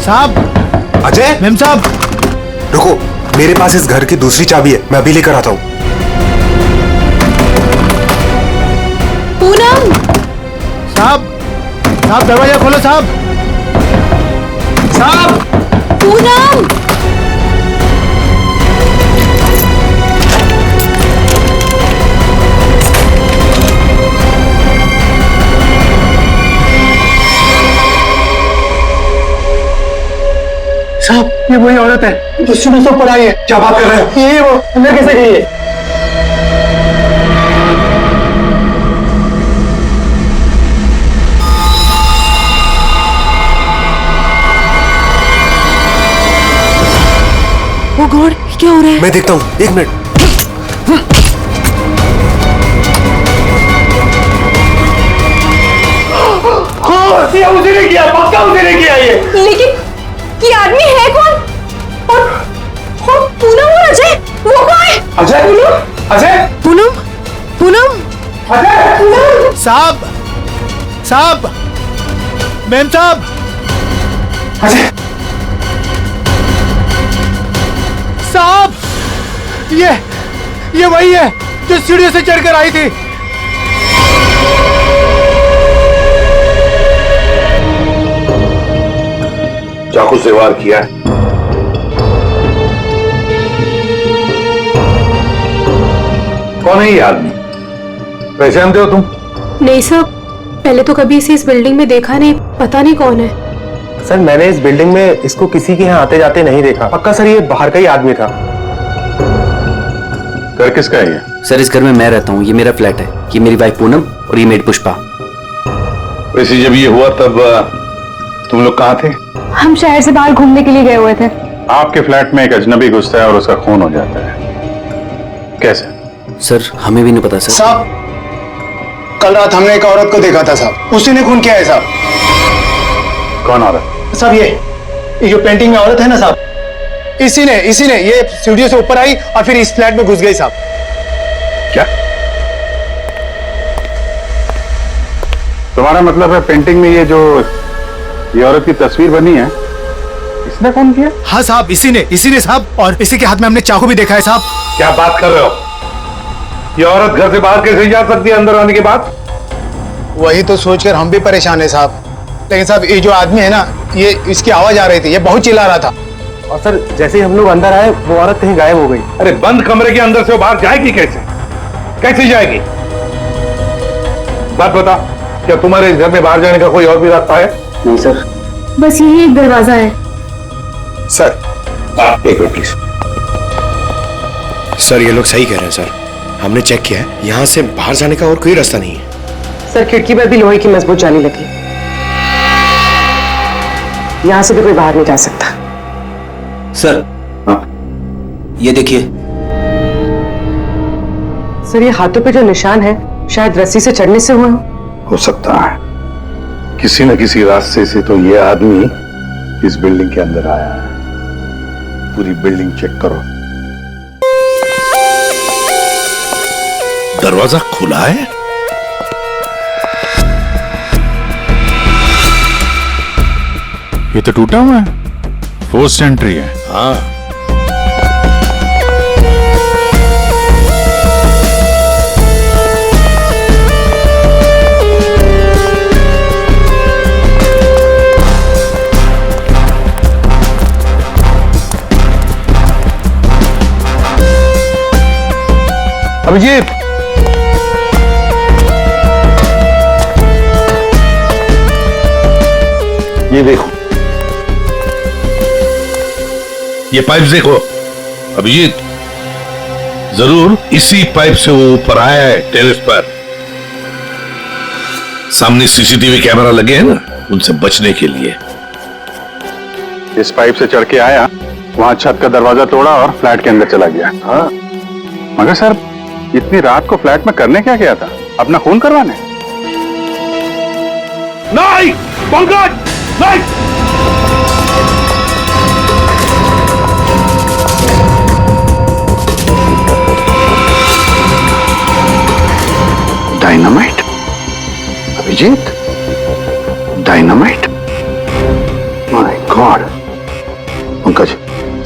साहब, अजय, मेम साहब, रुको, मेरे पास इस घर की दूसरी चाबी है, मैं अभी लेकर आता हूँ। पूनम। साहब, साहब दरवाजा खोलो साहब। साहब, पूनम। साहब, ये वही औरत है जो सीढ़ी से ऊपर आई है। क्या बात कर रहे हो? ये वो अंदर कैसे गई है? ओ गॉड, क्या हो रहा है? मैं देखता हूँ, 1 मिनट। हाँ, ये उसी ने किया, पक्का उसी ने किया ये। लेकिन ये आदमी है कौन? और पूनम और अजय, वो कौन है? अजय, अजय, पूनम, पूनम, अजय, साहब, साहब, मैम साहब, अजय, साहब, ये वही है जो सीढ़ियों से चढ़कर आई थी। चाकू से वार किया है। कौन है ये आदमी? पहचानते हो तुम? नहीं सर, पहले तो कभी इसे इस बिल्डिंग में देखा नहीं, पता नहीं कौन है। सर, मैंने इस बिल्डिंग में इसको किसी के यहाँ आते जाते नहीं देखा। पक्का सर, ये बाहर का ही आदमी था। घर किसका है ये? सर इस घर में मैं रहता हूँ, ये मेरा फ्लैट है, ये मेरी वाइफ पूनम और ये मेड पुष्पा। वैसे जब ये हुआ तब तुम लोग कहाँ थे? हम शहर से बाहर घूमने के लिए गए हुए थे। आपके फ्लैट में एक अजनबी घुसता है और उसका खून हो जाता है, कैसे? सर हमें भी नहीं पता सर। साहब, कल रात हमने एक औरत को देखा था साहब, उसी ने खून किया है साहब। कौन औरत? साहब, ये जो पेंटिंग में औरत है ना साहब, इसी ने ये सीढ़ियों से ऊपर आई और फिर इस फ्लैट में घुस गई साहब। क्या तुम्हारा मतलब है पेंटिंग में ये औरत की तस्वीर बनी है, इसने कौन किया? हाँ साहब, इसी ने साहब, और इसी के हाथ में हमने चाकू भी देखा है साहब। क्या बात कर रहे हो? ये औरत घर से बाहर कैसे जा सकती है अंदर आने के बाद? वही तो सोचकर हम भी परेशान है साहब। लेकिन साहब, ये जो आदमी है ना, ये इसकी आवाज आ रही थी, ये बहुत चिल्ला रहा था। और सर, जैसे ही हम लोग अंदर आए, वो औरत कहीं गायब हो गई। अरे बंद कमरे के अंदर से वो बाहर जाएगी कैसे? कैसे जाएगी? बात बता, क्या तुम्हारे इस घर में बाहर जाने का कोई और भी रास्ता है? नहीं सर, बस यही एक दरवाजा है। सर, एक मिनट प्लीज। सर, ये लोग सही कह रहे हैं सर। हमने चेक किया है, यहाँ से बाहर जाने का और कोई रास्ता नहीं है। सर खिड़की पर भी लोहे की मजबूत जाली लगी, यहाँ से भी कोई बाहर नहीं जा सकता। सर ये देखिए। सर ये हाथों पे जो निशान है शायद रस्सी से चढ़ने से हुए हो सकता है, किसी न किसी रास्ते से तो ये आदमी इस बिल्डिंग के अंदर आया है। पूरी बिल्डिंग चेक करो। दरवाजा खुला है। ये तो टूटा हुआ है, फोर्स्ड एंट्री है। हाँ, अभिजीत, ये देखो, ये पाइप देखो अभिजीत, जरूर इसी पाइप से वो ऊपर आया है टेरेस पर। सामने सीसीटीवी कैमरा लगे हैं ना, उनसे बचने के लिए। इस पाइप से चढ़ के आया, वहां छत का दरवाजा तोड़ा और फ्लैट के अंदर चला गया। हाँ, मगर सर इतनी रात को फ्लैट में करने क्या गया था? अपना खून करवाने? नहीं पंकज, नहीं। Dynamite? Abhijit, dynamite? My God. Pankaj,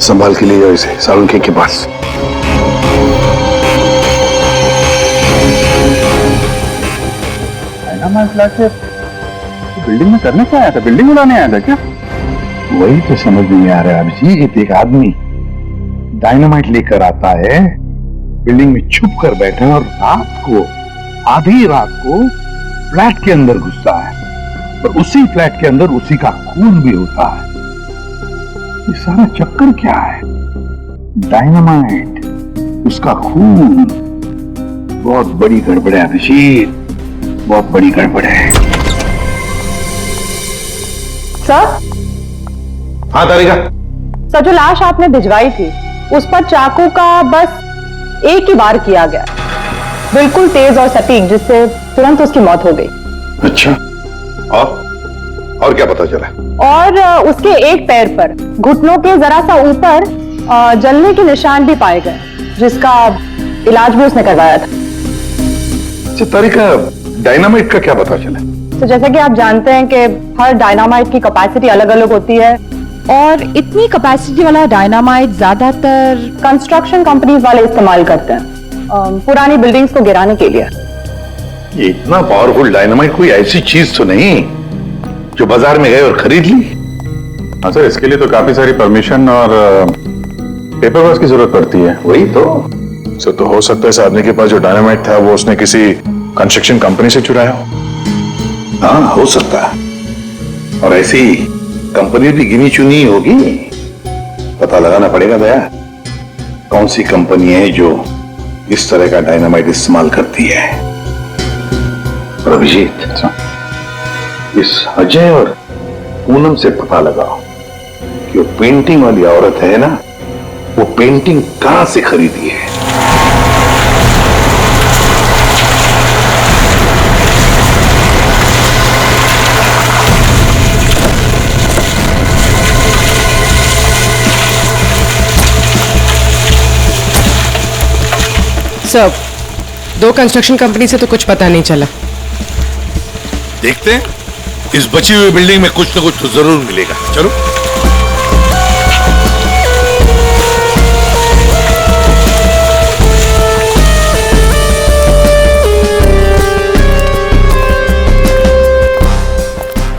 संभाल के ले जाओ इसे सालुंखे के पास। डायनामाइट लाके बिल्डिंग में करने क्या आया था? बिल्डिंग उड़ाने आया था क्या? वही तो समझ नहीं आ रहा है अभिजीत। एक आदमी डायनामाइट लेकर आता है, बिल्डिंग में छुप कर बैठा है और रात को, आधी रात को फ्लैट के अंदर घुसता है, और उसी फ्लैट के अंदर उसी का खून भी होता है। ये सारा चक्कर क्या है? डायनामाइट, उसका खून। बहुत बड़ी गड़बड़ है अभिजीत, बहुत बड़ी गड़बड़ है। सर? हाँ तारिका। सर जो लाश आपने भिजवाई थी उस पर चाकू का बस एक ही वार किया गया, बिल्कुल तेज और सटीक, जिससे तुरंत उसकी मौत हो गई। अच्छा, और क्या पता चला? और उसके एक पैर पर घुटनों के जरा सा ऊपर जलने के निशान भी पाए गए, जिसका इलाज भी उसने करवाया था। अच्छा तारिका, डायनामाइट का क्या पता चला? तो जैसा कि आप जानते हैं कि हर डायनामाइट की कैपेसिटी अलग अलग होती है, और इतनी कैपेसिटी वाला डायनामाइट ज्यादातर कंस्ट्रक्शन कंपनीज वाले इस्तेमाल करते हैं पुरानी बिल्डिंग्स को गिराने के लिए। ये इतना पावरफुल डायनामाइट कोई ऐसी चीज तो नहीं जो बाजार में गए और खरीद ली? हाँ सर, इसके लिए तो काफी सारी परमिशन और पेपर वर्क की जरूरत पड़ती है। वही तो। सर तो हो सकता है इस आदमी के पास जो डायनामाइट था वो उसने किसी कंस्ट्रक्शन कंपनी से चुराया हो। हाँ, हो सकता है। और ऐसी कंपनी भी गिनी चुनी होगी, पता लगाना पड़ेगा दया, कौन सी कंपनी है जो इस तरह का डायनामाइट इस्तेमाल करती है। और अभिजीत, इस अजय और पूनम से पता लगाओ कि वो पेंटिंग वाली औरत है ना, वो पेंटिंग कहां से खरीदी है। सर, दो कंस्ट्रक्शन कंपनी से तो कुछ पता नहीं चला। देखते हैं, इस बची हुई बिल्डिंग में कुछ न कुछ तो जरूर मिलेगा। चलो।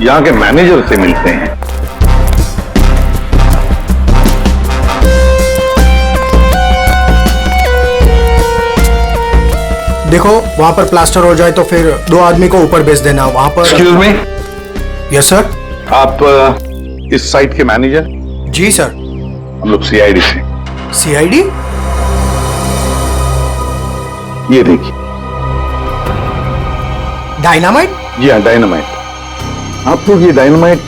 यहां के मैनेजर से मिलते हैं। देखो, वहां पर प्लास्टर हो जाए तो फिर 2 आदमी को ऊपर भेज देना। वहां पर। Excuse me. Yes sir. आप इस साइट के मैनेजर? जी सर। हम लोग सीआईडी से। सीआईडी? ये देखिए। डायनामाइट? जी हाँ, डायनामाइट। आप लोग ये डायनामाइट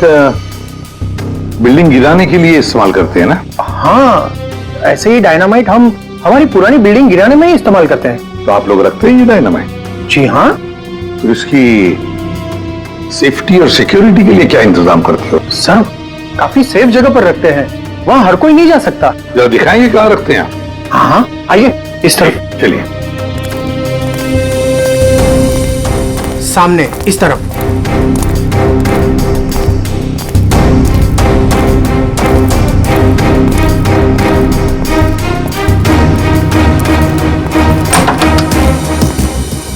बिल्डिंग गिराने के लिए इस्तेमाल करते हैं ना? हाँ, ऐसे ही डायनामाइट हम हमारी पुरानी बिल्डिंग गिराने में ही इस्तेमाल करते हैं। तो आप लोग रखते हैं ये डायनामाइट? जी हाँ। तो इसकी सेफ्टी और सिक्योरिटी के लिए क्या इंतजाम करते हो? सर, काफी सेफ जगह पर रखते हैं, वहाँ हर कोई नहीं जा सकता। जरा दिखाएंगे कहाँ रखते हैं आप? हाँ, आइए इस तरफ। चलिए। सामने इस तरफ।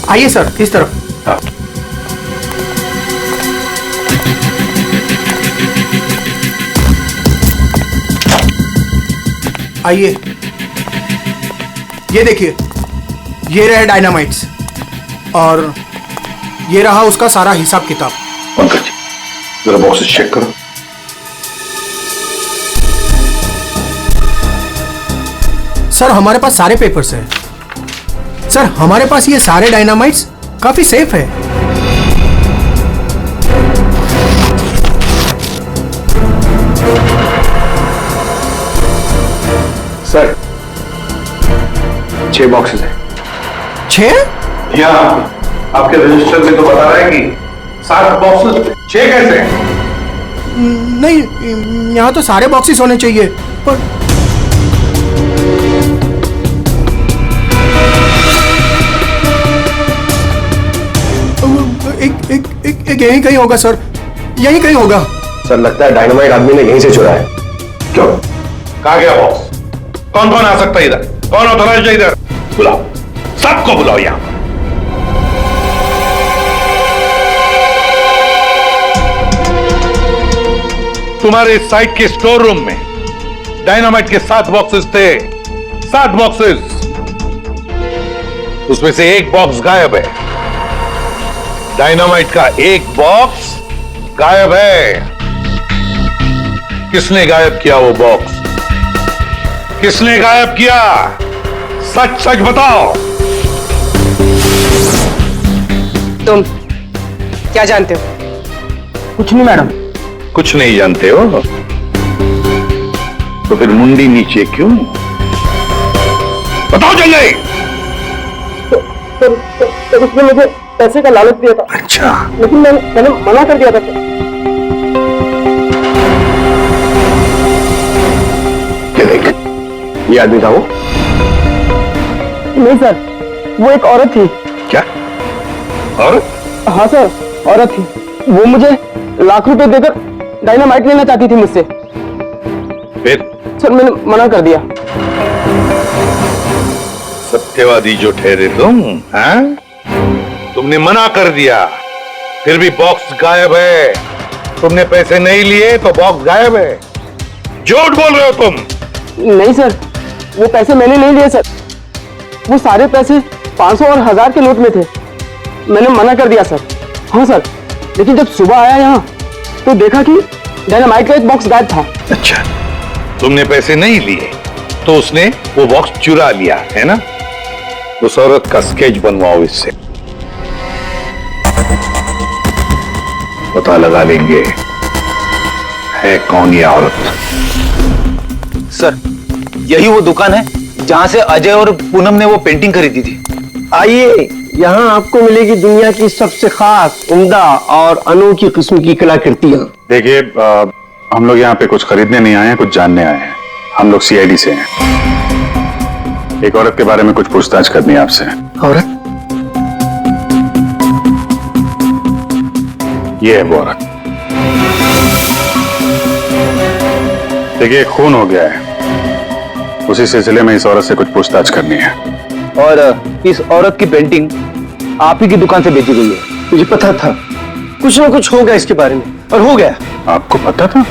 आइए सर, इस तरफ। हाँ। आइए, ये देखिए, ये रहे डायनामाइट्स और ये रहा उसका सारा हिसाब किताब। पंकज जी, जरा बॉक्सेस चेक करो। सर, हमारे पास सारे पेपर्स हैं। सर, हमारे पास ये सारे डायनामाइट्स काफी सेफ है। सर, 6 बॉक्सेस हैं। 6? या आपके रजिस्टर में तो बता रहा है कि 7 बॉक्सेस। 6 कैसे हैं? नहीं, यहाँ तो सारे बॉक्सेस होने चाहिए, पर एक यहीं कहीं होगा सर, यहीं कहीं होगा। सर, लगता है डायनामाइट आदमी ने यहीं से चुराया है। क्यों? कहाँ गया बॉक्स? कौन कौन आ सकता है इधर? कौन ऑथराइज्ड है इधर? बुलाओ, सबको बुलाओ यहां। तुम्हारे साइट के स्टोर रूम में डायनामाइट के 7 बॉक्सेस थे। 7 बॉक्सेस, उसमें से एक बॉक्स गायब है। डायनामाइट का एक बॉक्स गायब है। किसने गायब किया वो बॉक्स? किसने गायब किया? सच सच बताओ। तुम क्या जानते हो? कुछ नहीं मैडम। कुछ नहीं जानते हो तो फिर मुंडी नीचे क्यों? बताओ जल्दी। तो उसने मुझे पैसे का लालच दिया था। अच्छा, लेकिन मैंने मना कर दिया था। ये देख, ये आदमी था वो? नहीं सर, वो एक औरत थी। क्या औरत? हाँ सर, औरत थी। वो मुझे लाख रुपए देकर डायनामाइट लेना चाहती थी मुझसे। फिर? सर, मैंने मना कर दिया। सत्यवादी जो ठहरे तुम, हैं? तुमने मना कर दिया, फिर भी बॉक्स गायब है। तुमने पैसे नहीं लिए तो बॉक्स गायब है। झूठ बोल रहे हो तुम। नहीं सर, वो पैसे मैंने नहीं लिए सर। वो सारे पैसे 500 और 1000 के नोट में थे। मैंने मना कर दिया सर। हाँ सर, लेकिन जब सुबह आया यहाँ तो देखा कि डायनामाइट का एक बॉक्स गायब था। अच्छा, तुमने पैसे नहीं लिए तो उसने वो बॉक्स चुरा लिया है ना? उस औरत का स्केच बनवाओ इससे, पता लगा लेंगे है कौन ये औरत। सर, यही वो दुकान है जहां से अजय और पूनम ने वो पेंटिंग खरीदी थी। आइए, यहाँ आपको मिलेगी दुनिया की सबसे खास, उम्दा और अनोखी किस्म की कलाकृतियां। देखिए, हम लोग यहाँ पे कुछ खरीदने नहीं आए हैं, कुछ जानने आए हैं। हम लोग सीआईडी से हैं। एक औरत के बारे में कुछ पूछताछ करनी है आपसे। औरत? ये है वो औरत। देखिए, खून हो गया है, उसी सिलसिले में इस औरत से कुछ पूछताछ करनी है। और इस औरत की पेंटिंग आप ही की दुकान से बेची गई है। मुझे पता था कुछ ना कुछ होगा इसके बारे में, और हो गया। आपको पता था?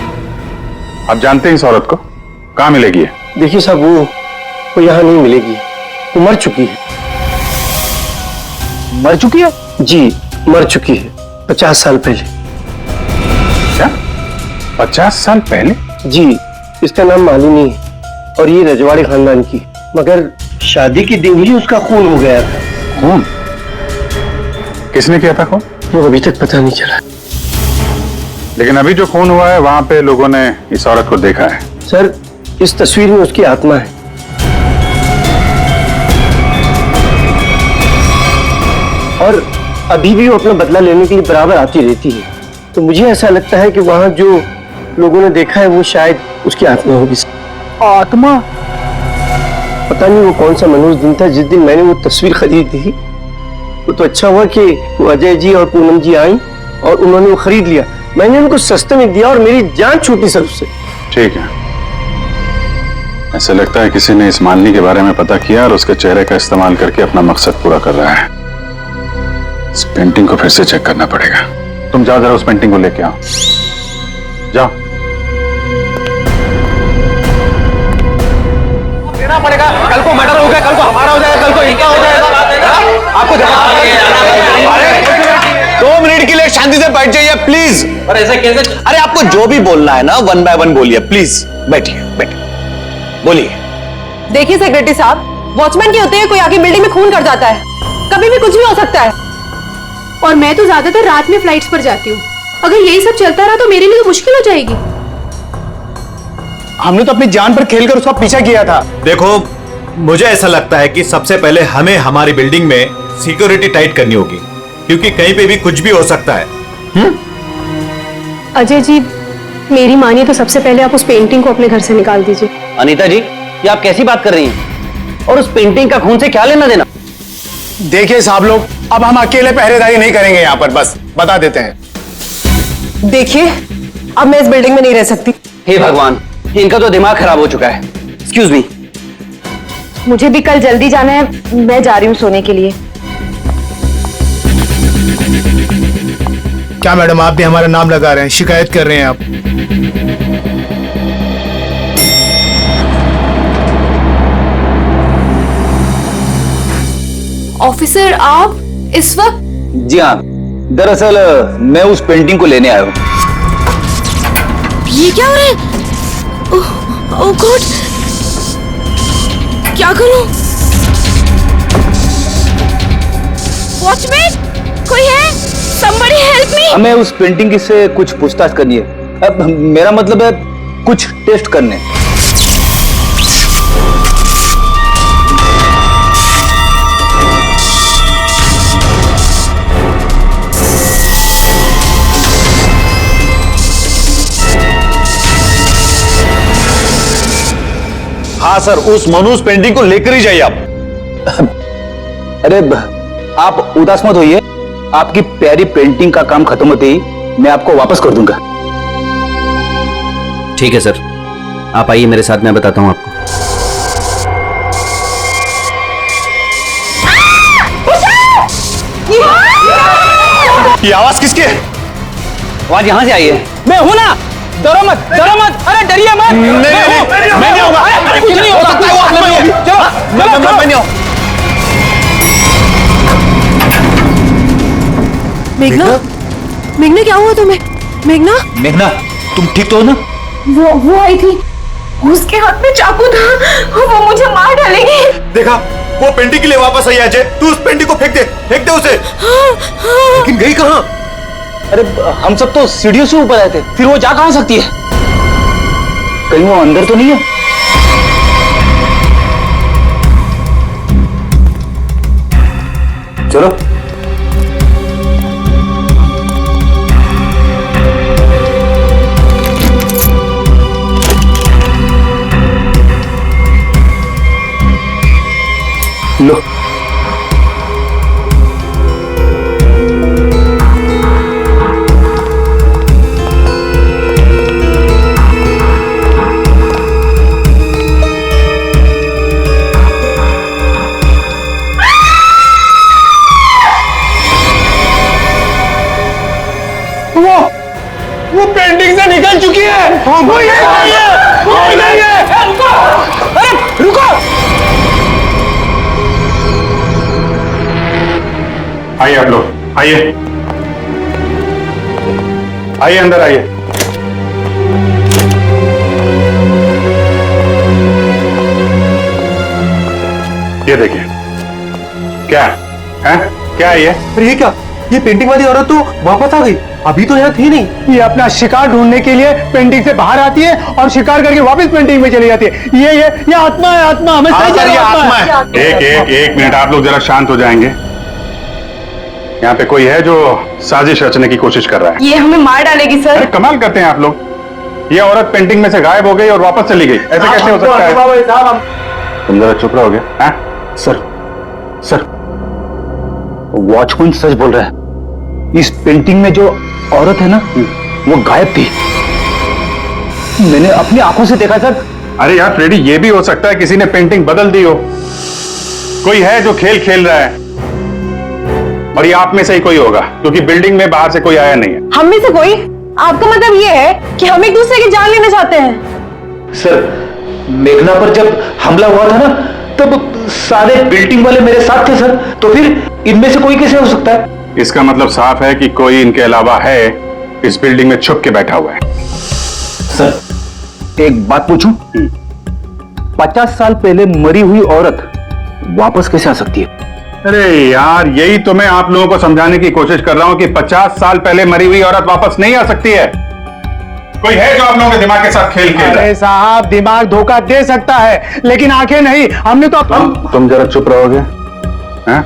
आप जानते हैं इस औरत को? कहाँ मिलेगी है? देखिए साहब, वो यहाँ नहीं मिलेगी। वो मर चुकी है। मर चुकी है? जी, मर चुकी है 50 साल पहले। क्या 50 साल पहले? जी, इसका नाम मालिनी है और ये रजवाड़ी खानदान की, मगर शादी के दिन ही उसका खून हो गया था। खून? किसने किया था खून? वो अभी तक पता नहीं चला। लेकिन अभी जो खून हुआ है वहां पे लोगों ने इस औरत को देखा है। सर, इस तस्वीर में उसकी आत्मा है। और अभी भी वो अपना बदला लेने के लिए बराबर आती रहती है। तो मुझे ऐसा लगता है कि वहां जो लोगों ने देखा है वो शायद उसकी आत्मा होगी। आत्मा? पता नहीं वो कौन सा मनहूस दिन था जिस दिन मैंने वो तस्वीर खरीदी थी। वो तो अच्छा हुआ कि वो अजय जी और पूनम जी आई और उन्होंने वो खरीद लिया। मैंने उनको सस्ते में दिया और मेरी जान छूटी सर उससे। ठीक है, ऐसा लगता है किसी ने इस मालिनी के बारे में पता किया और उसके चेहरे का इस्तेमाल करके अपना मकसद पूरा कर रहा है। इस पेंटिंग को फिर से चेक करना पड़ेगा। तुम जाओ, जरा उस पेंटिंग को लेके आओ। जाओ। देना पड़ेगा। कल को मर्डर हो गया, कल को हमारा हो जाएगा, कल को इनका हो जाएगा। आपको 2 मिनट के लिए शांति से बैठ जाइए प्लीज। और ऐसा कैसे? अरे आपको जो भी बोलना है ना 1 बाय 1 बोलिए प्लीज। बैठिए बैठिए, बोलिए। देखिए सेक्रेटरी साहब, वॉचमैन के होते हुए कोई आगे बिल्डिंग में खून कर जाता है, कभी भी कुछ भी हो सकता है। और मैं तो ज्यादातर रात में फ्लाइट्स पर जाती हूँ। अगर यही सब चलता रहा तो मेरे लिए तो मुश्किल हो जाएगी। हमने तो अपनी जान पर खेलकर उसका पीछा किया था। देखो, मुझे ऐसा लगता है कि सबसे पहले हमें हमारी बिल्डिंग में सिक्योरिटी टाइट करनी होगी, क्योंकि कहीं पे भी कुछ भी हो सकता है। अजय जी, मेरी मानिए तो सबसे पहले आप उस पेंटिंग को अपने घर से निकाल दीजिए। अनीता जी, ये आप कैसी बात कर रही हैं? और उस पेंटिंग का खून से क्या लेना देना? देखिए साहब लोग, अब हम अकेले पहरेदारी नहीं करेंगे यहाँ पर, बस बता देते हैं। देखिए, अब मैं इस बिल्डिंग में नहीं रह सकती। हे भगवान, इनका तो दिमाग खराब हो चुका है। Excuse me. मुझे भी कल जल्दी जाना है, मैं जा रही हूँ सोने के लिए। क्या मैडम, आप भी हमारा नाम लगा रहे हैं, शिकायत कर रहे हैं आप? ऑफिसर, आप इस वक्त? जी हाँ, दरअसल मैं उस पेंटिंग को लेने आया हूँ। ये क्या हो रहा है? ओह गॉड, क्या करूं? वॉचमैन, कोई है? Somebody help me! हमें उस पेंटिंग से कुछ पूछताछ करनी है। अब मेरा मतलब है कुछ टेस्ट करने। हाँ सर, उस मनूस पेंटिंग को लेकर ही जाइए आप। अरे आप उदास मत होइए, आपकी प्यारी पेंटिंग का काम खत्म होते ही मैं आपको वापस कर दूंगा। ठीक है सर, आप आइए मेरे साथ, मैं बताता हूं आपको। ये आवाज किसकी है? आवाज यहां से आई है। मैं हूं ना, डरो मत, डरो मत। अरे डरिए मत। मैं नहीं होगा। अरे कुछ नहीं हो सकता, वो आप में होगी। चलो मैं नहीं हूं। मेघना, मेघना क्या हुआ तुम्हें? मेघना, मेघना, तुम ठीक तो हो ना? वो आई थी, उसके हाथ में चाकू था, वो मुझे मार डालेगी। देखा, वो पेंटिंग के लिए वापस आई। अजय, तू उस पेंटिंग को फेंक दे उसे। लेकिन गई कहां? अरे हम सब तो सीढ़ियों से ऊपर आए थे, फिर वो जा कहां सकती है? कहीं वो अंदर तो नहीं है? चलो। लो, वो पेंटिंग से निकल चुकी है। वो ये नहीं है, वो नहीं है। रुको, अरे रुको। आइए आप लोग, आइए आइए, अंदर आइए। ये देखिए, क्या हैं? क्या है ये? अरे ये क्या, ये पेंटिंग वाली औरत तो वापस आ गई, अभी तो यहाँ थी नहीं। ये अपना शिकार ढूंढने के लिए पेंटिंग से बाहर आती है और शिकार करके वापस पेंटिंग में चली जाती है। ये आत्मा है, आत्मा। हमें सही कह रही है, आत्मा है। एक मिनट, आप लोग जरा शांत हो जाएंगे। यहाँ पे कोई है जो साजिश रचने की कोशिश कर रहा है। ये हमें मार डालेगी सर। अरे कमाल करते हैं आप लोग। ये औरत पेंटिंग में से गायब हो गई और वापस चली गई, ऐसे कैसे हो सकता है? तुम जरा चुप रहोगे? सर वॉचमैन सच बोल रहा है। इस पेंटिंग में जो औरत है ना, वो गायब थी। मैंने अपनी आंखों से देखा सर। अरे यार फ्रेडी, ये भी हो सकता है किसी ने पेंटिंग बदल दी हो। कोई है जो खेल खेल रहा है, और ये आप में से ही कोई होगा, क्योंकि बिल्डिंग में बाहर से कोई आया नहीं है। हम में से कोई? आपका मतलब ये है कि हम एक दूसरे की जान लेना चाहते हैं? सर, मेघना पर जब हमला हुआ था ना, तब सारे बिल्डिंग वाले मेरे साथ थे सर, तो फिर इनमें से कोई कैसे हो सकता है? इसका मतलब साफ है कि कोई इनके अलावा है, इस बिल्डिंग में छुप के बैठा हुआ है। सर, एक बात पूछूं? 50 साल पहले मरी हुई औरत वापस कैसे आ सकती है? अरे यार, यही तो मैं आप लोगों को समझाने की कोशिश कर रहा हूं कि 50 साल पहले मरी हुई औरत वापस नहीं आ सकती है। कोई है जो आप लोगों के दिमाग के साथ खेल खेल रहा है? अरे साहब, दिमाग धोखा दे सकता है, लेकिन आंखें नहीं। हमने तो तुम जरा चुप रहोगे? हैं?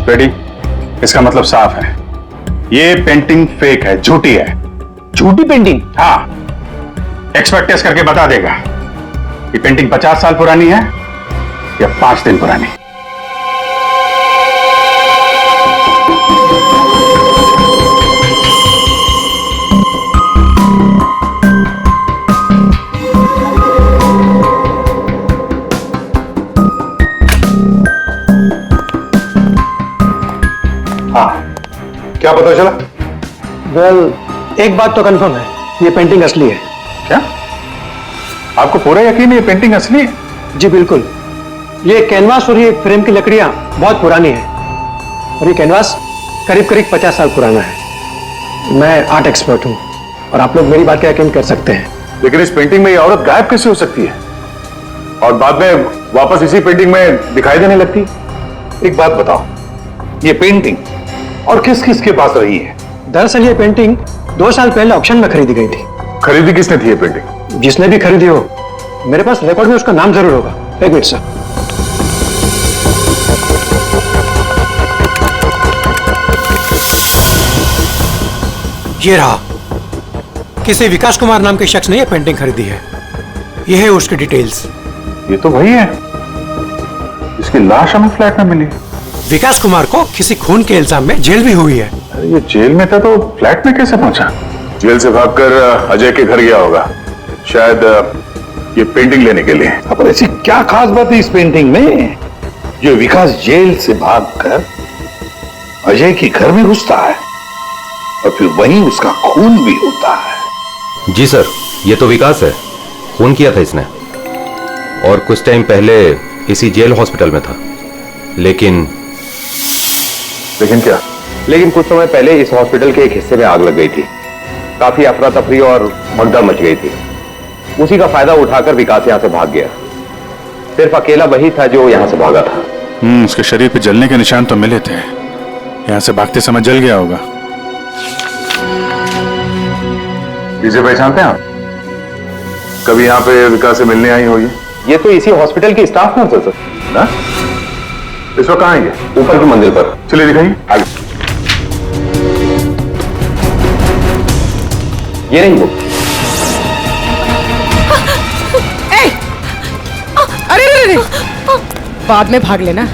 रेडी? इसका मतलब साफ है, ये पेंटिंग फेक है, झूठी है। झूठी पेंटिंग? हाँ, एक्सपर्ट टेस्ट करके बता देगा ये पेंटिंग 50 साल पुरानी है या 5 दिन पुरानी। हाँ, क्या पता चला? वेल, एक बात तो कंफर्म है, ये पेंटिंग असली है। क्या आपको पूरा यकीन है ये पेंटिंग असली है? जी बिल्कुल। ये कैनवास और ये फ्रेम की लकड़ियां बहुत पुरानी है, और ये कैनवास करीब करीब 50 साल पुराना है। मैं आर्ट एक्सपर्ट हूं, और आप लोग मेरी बात का यकीन कर सकते हैं। लेकिन इस पेंटिंग में ये औरत गायब कैसे हो सकती है और बाद में वापस इसी पेंटिंग में दिखाई देने लगती? एक बात बताओ, ये पेंटिंग और किस किस के पास रही है? दरअसल ये पेंटिंग 2 साल पहले ऑक्शन में खरीदी गई थी। खरीदी किसने थी ये पेंटिंग? जिसने भी खरीदी हो, मेरे पास रिकॉर्ड में उसका नाम जरूर होगा। एक मिनट सर। ये रहा, किसी विकास कुमार नाम के शख्स ने यह पेंटिंग खरीदी है। यह है उसकी डिटेल्स। ये तो वही है, इसकी लाश हमें फ्लैट में मिली। विकास कुमार को किसी खून के इल्जाम में जेल भी हुई है। ये जेल में था तो फ्लैट में कैसे पहुंचा? जेल से भागकर अजय के घर गया होगा, शायद ये पेंटिंग लेने के लिए। अब ऐसी क्या खास बात है इस पेंटिंग में जो विकास जेल से भागकर अजय के घर में घुसता है और फिर वहीं उसका खून भी होता है? जी सर, ये तो विकास है, खून किया था इसने, और कुछ टाइम पहले इसी जेल हॉस्पिटल में था। लेकिन क्या? लेकिन कुछ समय पहले इस हॉस्पिटल के एक हिस्से में आग लग गई थी। काफी अफरा तफरी और भगदड़ मच गई थी। उसी का फायदा उठाकर विकास यहां से भाग गया। सिर्फ अकेला वही था जो यहां से भागा था। उसके शरीर पे जलने के निशान तो मिले थे, यहां से भागते समय जल गया होगा। इसे पहचानते हैं आप? कभी यहाँ पे विकास से मिलने आई होगी? ये तो इसी हॉस्पिटल की स्टाफ नर्स है सर। ना? इस वक्त कहाँ आएंगे? ऊपर की मंजिल पर। चलिए दिखाइए। आगे। ये नहीं वो। अरे अरे अरे, बाद में भाग लेना,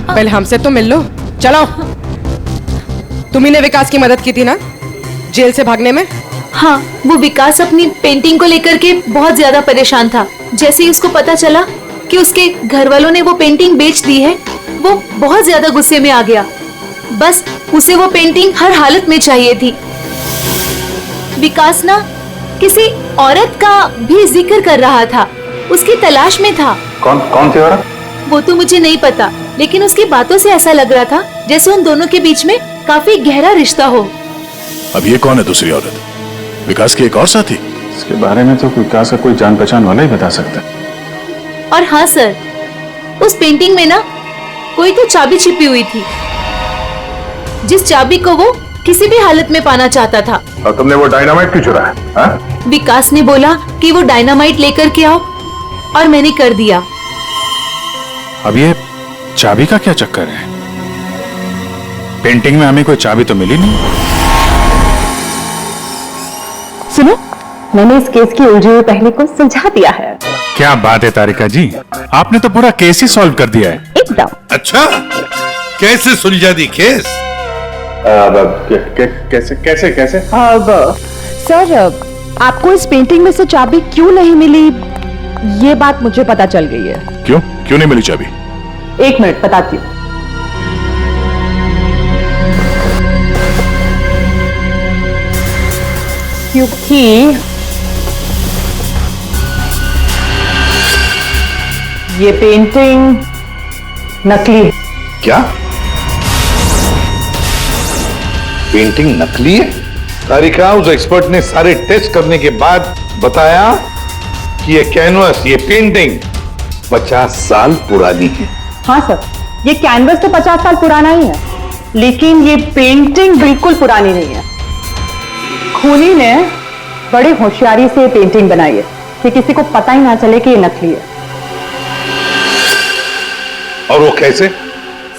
पहले हमसे तो मिल लो। चलो, तुम्ही ने विकास की मदद की थी ना जेल से भागने में? हाँ, वो विकास अपनी पेंटिंग को लेकर के बहुत ज्यादा परेशान था। जैसे ही उसको पता चला कि उसके घर वालों ने वो पेंटिंग बेच दी है, वो बहुत ज्यादा गुस्से में आ गया। बस उसे वो पेंटिंग हर हालत में चाहिए थी। विकास ना किसी औरत का भी जिक्र कर रहा था, उसकी तलाश में था। कौन सी औरत? वो तो मुझे नहीं पता, लेकिन उसकी बातों से ऐसा लग रहा था जैसे उन दोनों के बीच में काफी गहरा रिश्ता हो। अब ये कौन है दूसरी औरत? विकास की एक और साथी? इसके बारे में तो विकास का कोई जान पहचान वाला ही बता सकता है। और हाँ सर, उस पेंटिंग में ना कोई तो चाबी छिपी हुई थी, जिस चाबी को वो किसी भी हालत में पाना चाहता था। और तुमने वो डायनामाइट क्यों चुराया? हाँ? विकास ने बोला कि वो डायनामाइट लेकर के आओ और मैंने कर दिया। अब ये चाबी का क्या चक्कर है? पेंटिंग में हमें कोई चाबी तो मिली नहीं। सुनो, मैंने इस केस की उलझी हुई पहली को सुलझा दिया है। क्या बात है तारिका जी, आपने तो पूरा केस ही सॉल्व कर दिया है। एकदम। अच्छा, कैसे सुलझा दी केस? कैसे कैसे कैसे? अब सर, आपको इस पेंटिंग में से चाबी क्यों नहीं मिली, ये बात मुझे पता चल गई है। क्यों क्यों नहीं मिली चाबी? एक मिनट बताती हूँ। क्योंकि ये पेंटिंग नकली है। क्या? पेंटिंग नकली है? तारिका, उस एक्सपर्ट ने सारे टेस्ट करने के बाद बताया कि ये कैनवस, ये पेंटिंग 50 साल पुरानी है। हाँ सर, ये कैनवस तो 50 साल पुराना ही है, लेकिन ये पेंटिंग बिल्कुल पुरानी नहीं है। खूनी ने बड़ी होशियारी से पेंटिंग बनाई है कि किसी को पता ही ना चले कि ये नकली है। और वो कैसे?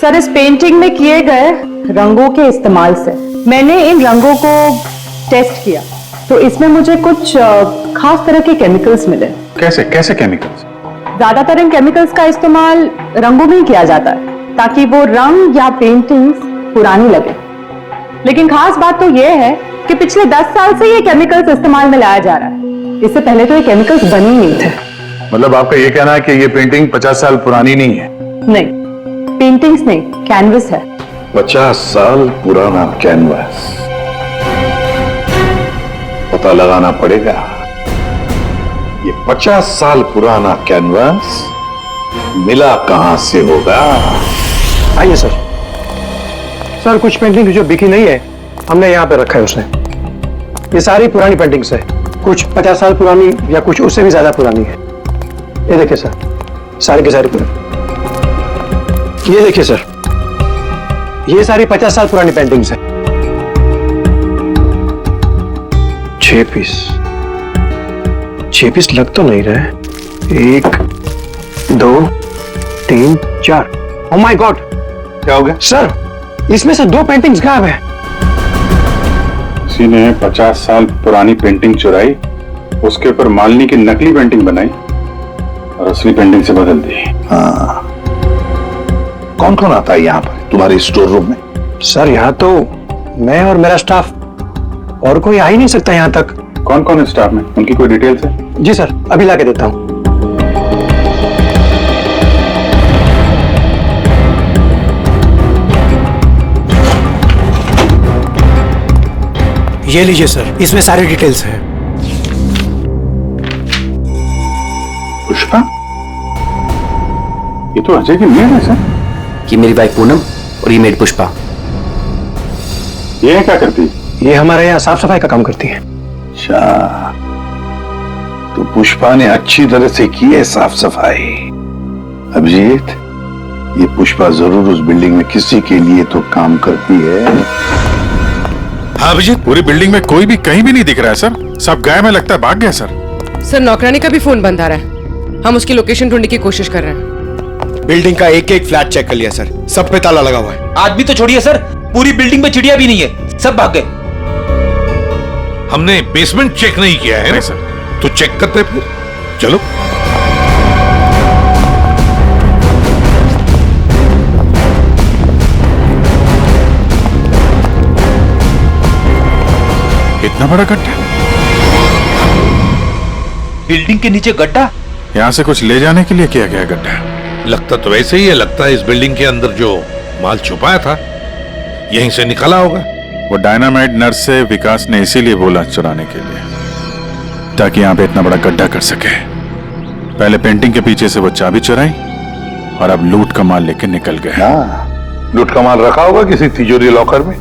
सर, इस पेंटिंग में किए गए रंगों के इस्तेमाल से मैंने इन रंगों को टेस्ट किया, तो इसमें मुझे कुछ खास तरह के केमिकल्स मिले। कैसे कैसे केमिकल्स? ज्यादातर इन केमिकल्स का इस्तेमाल रंगों में ही किया जाता है ताकि वो रंग या पेंटिंग्स पुरानी लगे। लेकिन खास बात तो ये है कि पिछले 10 साल से ये केमिकल्स इस्तेमाल में लाया जा रहा है। इससे पहले तो ये केमिकल्स बने ही नहीं थे। मतलब आपका ये कहना है कि ये पेंटिंग 50 साल पुरानी नहीं है? नहीं, पेंटिंग्स नहीं, कैनवस है। 50 साल पुराना कैनवस। पता लगाना पड़ेगा ये 50 साल पुराना कैनवस मिला कहां से होगा। आइए सर। सर, कुछ पेंटिंग जो बिकी नहीं है हमने यहाँ पे रखा है उसने। ये सारी पुरानी पेंटिंग्स है, कुछ 50 साल पुरानी या कुछ उससे भी ज्यादा पुरानी है। ये देखिए सर, सारी की सारी पुरानी। ये देखिए सर, ये सारी 50 साल पुरानी पेंटिंग्स है। 6 पीस लग तो नहीं रहे। 1 2 3 4। ओह माय गॉड, क्या हो गया सर? इसमें से 2 पेंटिंग्स गायब है। किसी ने 50 साल पुरानी पेंटिंग चुराई, उसके ऊपर मालिनी की नकली पेंटिंग बनाई और असली पेंटिंग से बदल दी। हाँ, कौन कौन आता है यहाँ पर तुम्हारे स्टोर रूम में? सर, यहाँ तो मैं और मेरा स्टाफ, और कोई आ ही नहीं सकता यहाँ तक। कौन कौन है स्टाफ में? उनकी कोई डिटेल्स है? जी सर, अभी लाके देता हूँ। ये लीजिए सर, इसमें सारी डिटेल्स हैं। पुष्पा, ये तो अजय की मेड है सर। कि मेरी वाइफ पूनम और ये मेड पुष्पा। ये क्या करती? ये हमारे यहाँ साफ सफाई का काम करती है। अच्छा, तो पुष्पा ने अच्छी तरह से की है साफ सफाई। अभिजीत, ये पुष्पा जरूर उस बिल्डिंग में किसी के लिए तो काम करती है। हाँ अभिजीत, पूरी बिल्डिंग में कोई भी कहीं भी नहीं दिख रहा है सर। सब गायब है, लगता है भाग गया सर। सर, नौकरानी का भी फोन बंद आ रहा है। हम उसकी लोकेशन ढूंढने की कोशिश कर रहे हैं। बिल्डिंग का एक एक फ्लैट चेक कर लिया सर, सब पे ताला लगा हुआ है। आदमी तो छोड़िए सर, पूरी बिल्डिंग में चिड़िया भी नहीं है, सब भाग गए। हमने बेसमेंट चेक नहीं किया है ना सर, तो चेक करते फिर। चलो। इतना बड़ा गड्ढा? बिल्डिंग के नीचे गड्ढा? यहाँ से कुछ ले जाने के लिए किया गया गड्ढा। लगता तो वैसे ही है, लगता है इस बिल्डिंग के अंदर जो माल छुपाया था यहीं से निकला होगा। वो डायनामाइट नर्स से विकास ने इसीलिए बोला चुराने के लिए, ताकि यहाँ पे इतना बड़ा गड्ढा कर सके। पहले पेंटिंग के पीछे से वो चाबी चुराई और अब लूट का माल लेके निकल गए। लूट का माल रखा होगा किसी तिजोरी लॉकर में,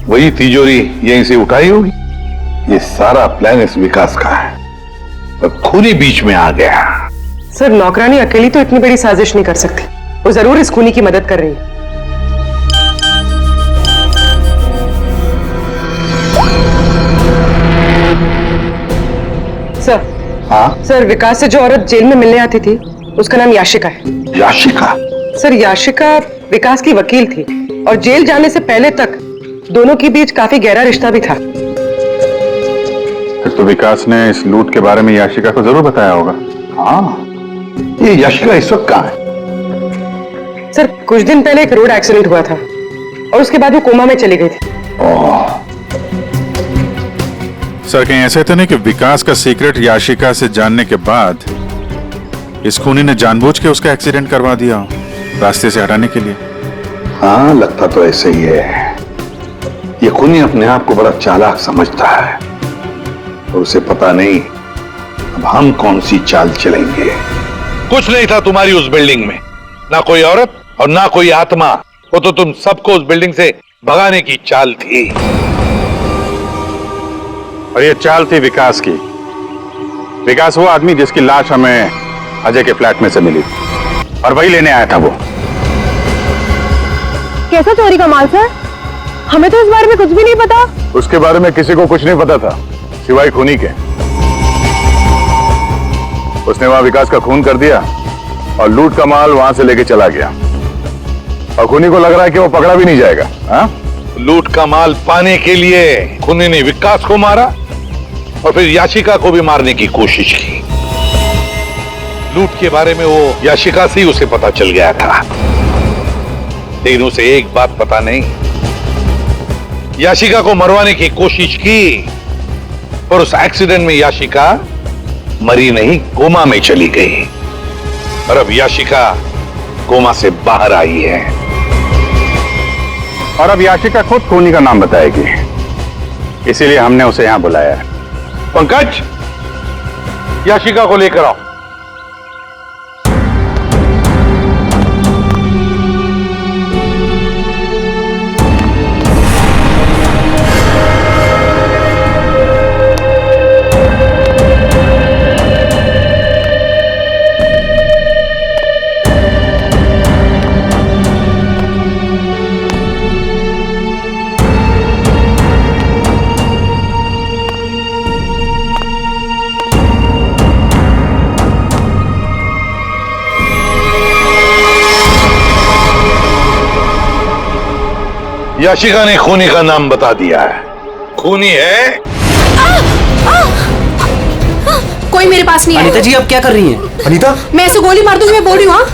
वही तिजोरी यहीं से उठाई होगी। ये सारा प्लान इस विकास का है, पर खूनी बीच में आ गया। सर, नौकरानी अकेली तो इतनी बड़ी साजिश नहीं कर सकती। वो जरूर इस खूनी की मदद कर रही है। सर। हाँ सर, विकास से जो औरत जेल में मिलने आती थी उसका नाम याशिका है। याशिका? सर, याशिका विकास की वकील थी और जेल जाने से पहले तक दोनों के बीच काफी गहरा रिश्ता भी था। फिर तो विकास ने इस लूट के बारे में याशिका को जरूर बताया होगा। हाँ, ये याशिका इस वक्त कहाँ है? सर, कुछ दिन पहले एक रोड एक्सीडेंट हुआ था और उसके बाद वो कोमा में चली गई थी। सर, कहीं ऐसे तो नहीं कि विकास का सीक्रेट याशिका से जानने के बाद इस खूनी ने जानबूझ के उसका एक्सीडेंट करवा दिया हो, रास्ते से हटाने के लिए? हाँ, लगता तो ऐसे ही है। ये खूनी अपने आप को बड़ा चालाक समझता है और उसे पता नहीं अब हम कौन सी चाल चलेंगे। कुछ नहीं था तुम्हारी उस बिल्डिंग में, ना कोई औरत और ना कोई आत्मा। वो तो तुम सबको उस बिल्डिंग से भगाने की चाल थी। और ये चाल थी विकास की। विकास वो आदमी जिसकी लाश हमें अजय के फ्लैट में से मिली और वही लेने आया था वो। कैसा चोरी का माल सर? हमें तो इस बारे में कुछ भी नहीं पता। उसके बारे में किसी को कुछ नहीं पता था सिवाय खूनी के। उसने वहां विकास का खून कर दिया और लूट का माल वहां से लेके चला गया और खूनी को लग रहा है कि वो पकड़ा भी नहीं जाएगा। हाँ? लूट का माल पाने के लिए खूनी ने विकास को मारा और फिर याशिका को भी मारने की कोशिश की। लूट के बारे में वो याशिका से ही उसे पता चल गया था, लेकिन उसे एक बात पता नहीं, याशिका को मरवाने की कोशिश की और उस एक्सीडेंट में याशिका मरी नहीं, कोमा में चली गई। और अब याशिका कोमा से बाहर आई है और अब याशिका खुद खूनी का नाम बताएगी, इसीलिए हमने उसे यहां बुलाया है। पंकज, याशिका को लेकर आओ। याशिका ने खूनी का नाम बता दिया है। खूनी है। कोई मेरे पास नहीं है। अनीता जी, आप क्या कर रही हैं? अनीता, मैं ऐसे गोली मार दूंगी, मैं बोल रही हूँ। हाँ?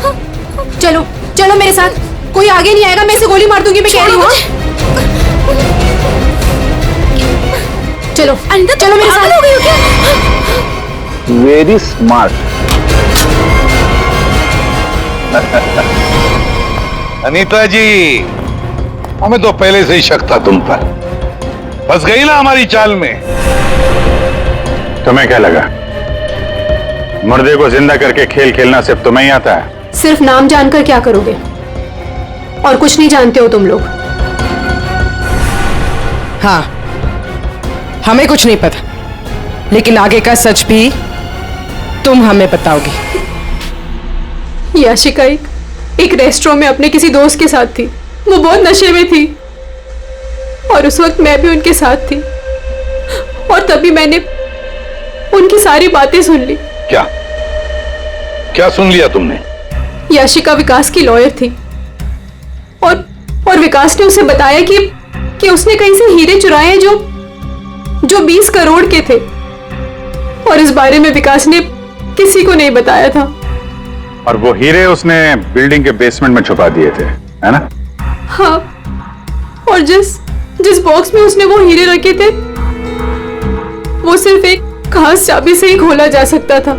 चलो चलो मेरे साथ, कोई आगे नहीं आएगा, मैं ऐसे गोली मार दूंगी, मैं कह रही हूँ। चलो अनीता, चलो मेरे साथ। हो गई हो क्या? Very smart. अनीता जी, हमें तो पहले से ही शक था तुम पर। फंस गई ना हमारी चाल में। तुम्हें क्या लगा मुर्दे को जिंदा करके खेल खेलना सिर्फ तुम्हें ही आता है? सिर्फ नाम जानकर क्या करोगे? और कुछ नहीं जानते हो तुम लोग। हाँ, हमें कुछ नहीं पता, लेकिन आगे का सच भी तुम हमें बताओगी। याशिका एक रेस्टोरेंट में अपने किसी दोस्त के साथ थी। वो बहुत नशे में थी और उस वक्त मैं भी उनके साथ थी और तभी मैंने उनकी सारी बातें सुन ली। क्या क्या सुन लिया तुमने? याशिका विकास की लॉयर थी और विकास ने उसे बताया कि उसने कहीं से हीरे चुराए हैं जो 20 करोड़ के थे और इस बारे में विकास ने किसी को नहीं बताया था। और वो हीरे उसने बिल्डिंग के बेसमेंट में छुपा दिए थे, है ना? हाँ, और जिस बॉक्स में उसने वो हीरे रखे थे वो सिर्फ एक खास चाबी से ही खोला जा सकता था।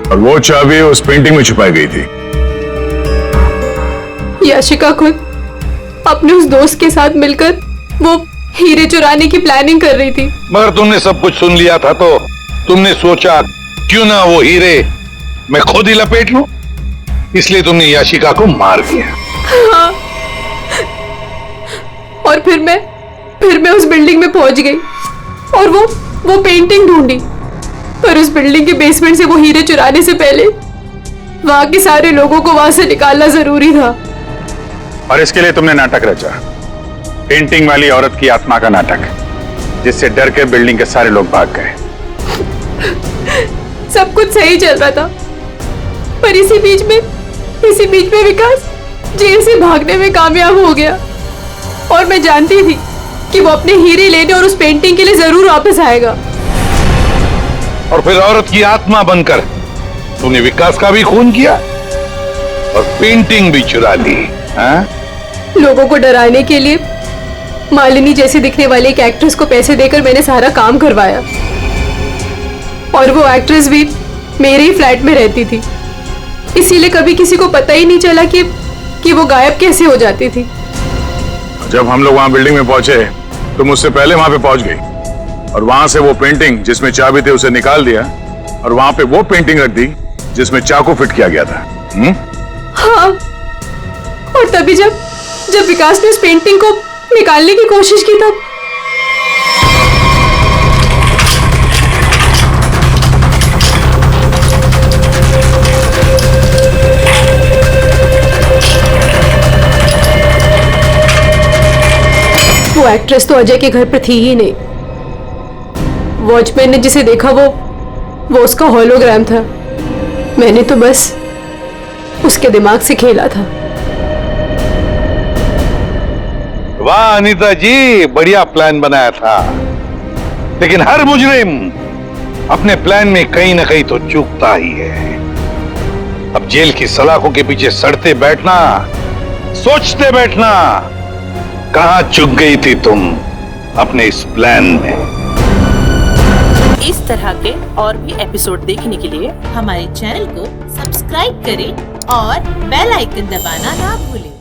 और वो चाबी उस पेंटिंग में छुपाई गई थी। याशिका खुद अपने उस दोस्त के साथ मिलकर वो हीरे चुराने की प्लानिंग कर रही थी। मगर तुमने सब कुछ सुन लिया था तो तुमने सोचा क्यों ना वो हीरे मैं खुद ही लपेट लूं, इसलिए तुमने याशिका को मार दिया। हाँ। और फिर मैं उस बिल्डिंग में पहुंच गई और वो पेंटिंग ढूंढी, पर उस बिल्डिंग के बेसमेंट से वो हीरे चुराने से पहले वहां के सारे लोगों को वहां से निकालना जरूरी था। और इसके लिए तुमने नाटक रचा, पेंटिंग वाली औरत की आत्मा का नाटक, जिससे डर के बिल्डिंग के सारे लोग भाग गए। सब कुछ सही चल रहा था, पर इसी बीच में विकास जेल से भागने में कामयाब हो गया। और मैं जानती थी कि वो अपने हीरे लेने और उस पेंटिंग के लिए जरूर वापस आएगा। और फिर औरत की आत्मा बनकर तूने विकास का भी खून किया और पेंटिंग भी चुरा ली। हाँ? लोगों को डराने के लिए मालिनी जैसे दिखने वाली एक एक्ट्रेस को पैसे देकर मैंने सारा काम करवाया, और वो एक्ट्रेस भी मेरे ही फ्लैट में रहती थी, इसीलिए कभी किसी को पता ही नहीं चला कि वो गायब कैसे हो जाती थी। जब हम लोग वहां बिल्डिंग में पहुंचे तो मुझसे पहले वहां पे पहुंच गई, और वहां से वो पेंटिंग जिसमें चाबी थे उसे निकाल दिया, और वहां पे वो पेंटिंग रख दी जिसमें चाकू फिट किया गया था। हाँ, और तभी जब विकास ने उस पेंटिंग को निकालने की कोशिश की तब वो एक्ट्रेस तो अजय के घर पर थी ही नहीं। वॉचमैन ने जिसे देखा वो उसका होलोग्राम था। मैंने तो बस उसके दिमाग से खेला था। वाह अनीता जी, बढ़िया प्लान बनाया था, लेकिन हर मुजरिम अपने प्लान में कहीं ना कहीं तो चूकता ही है। अब जेल की सलाखों के पीछे सड़ते बैठना, सोचते बैठना, कहां चूक गई थी तुम अपने इस प्लान में। इस तरह के और भी एपिसोड देखने के लिए हमारे चैनल को सब्सक्राइब करें और बेल आइकन दबाना ना भूलें।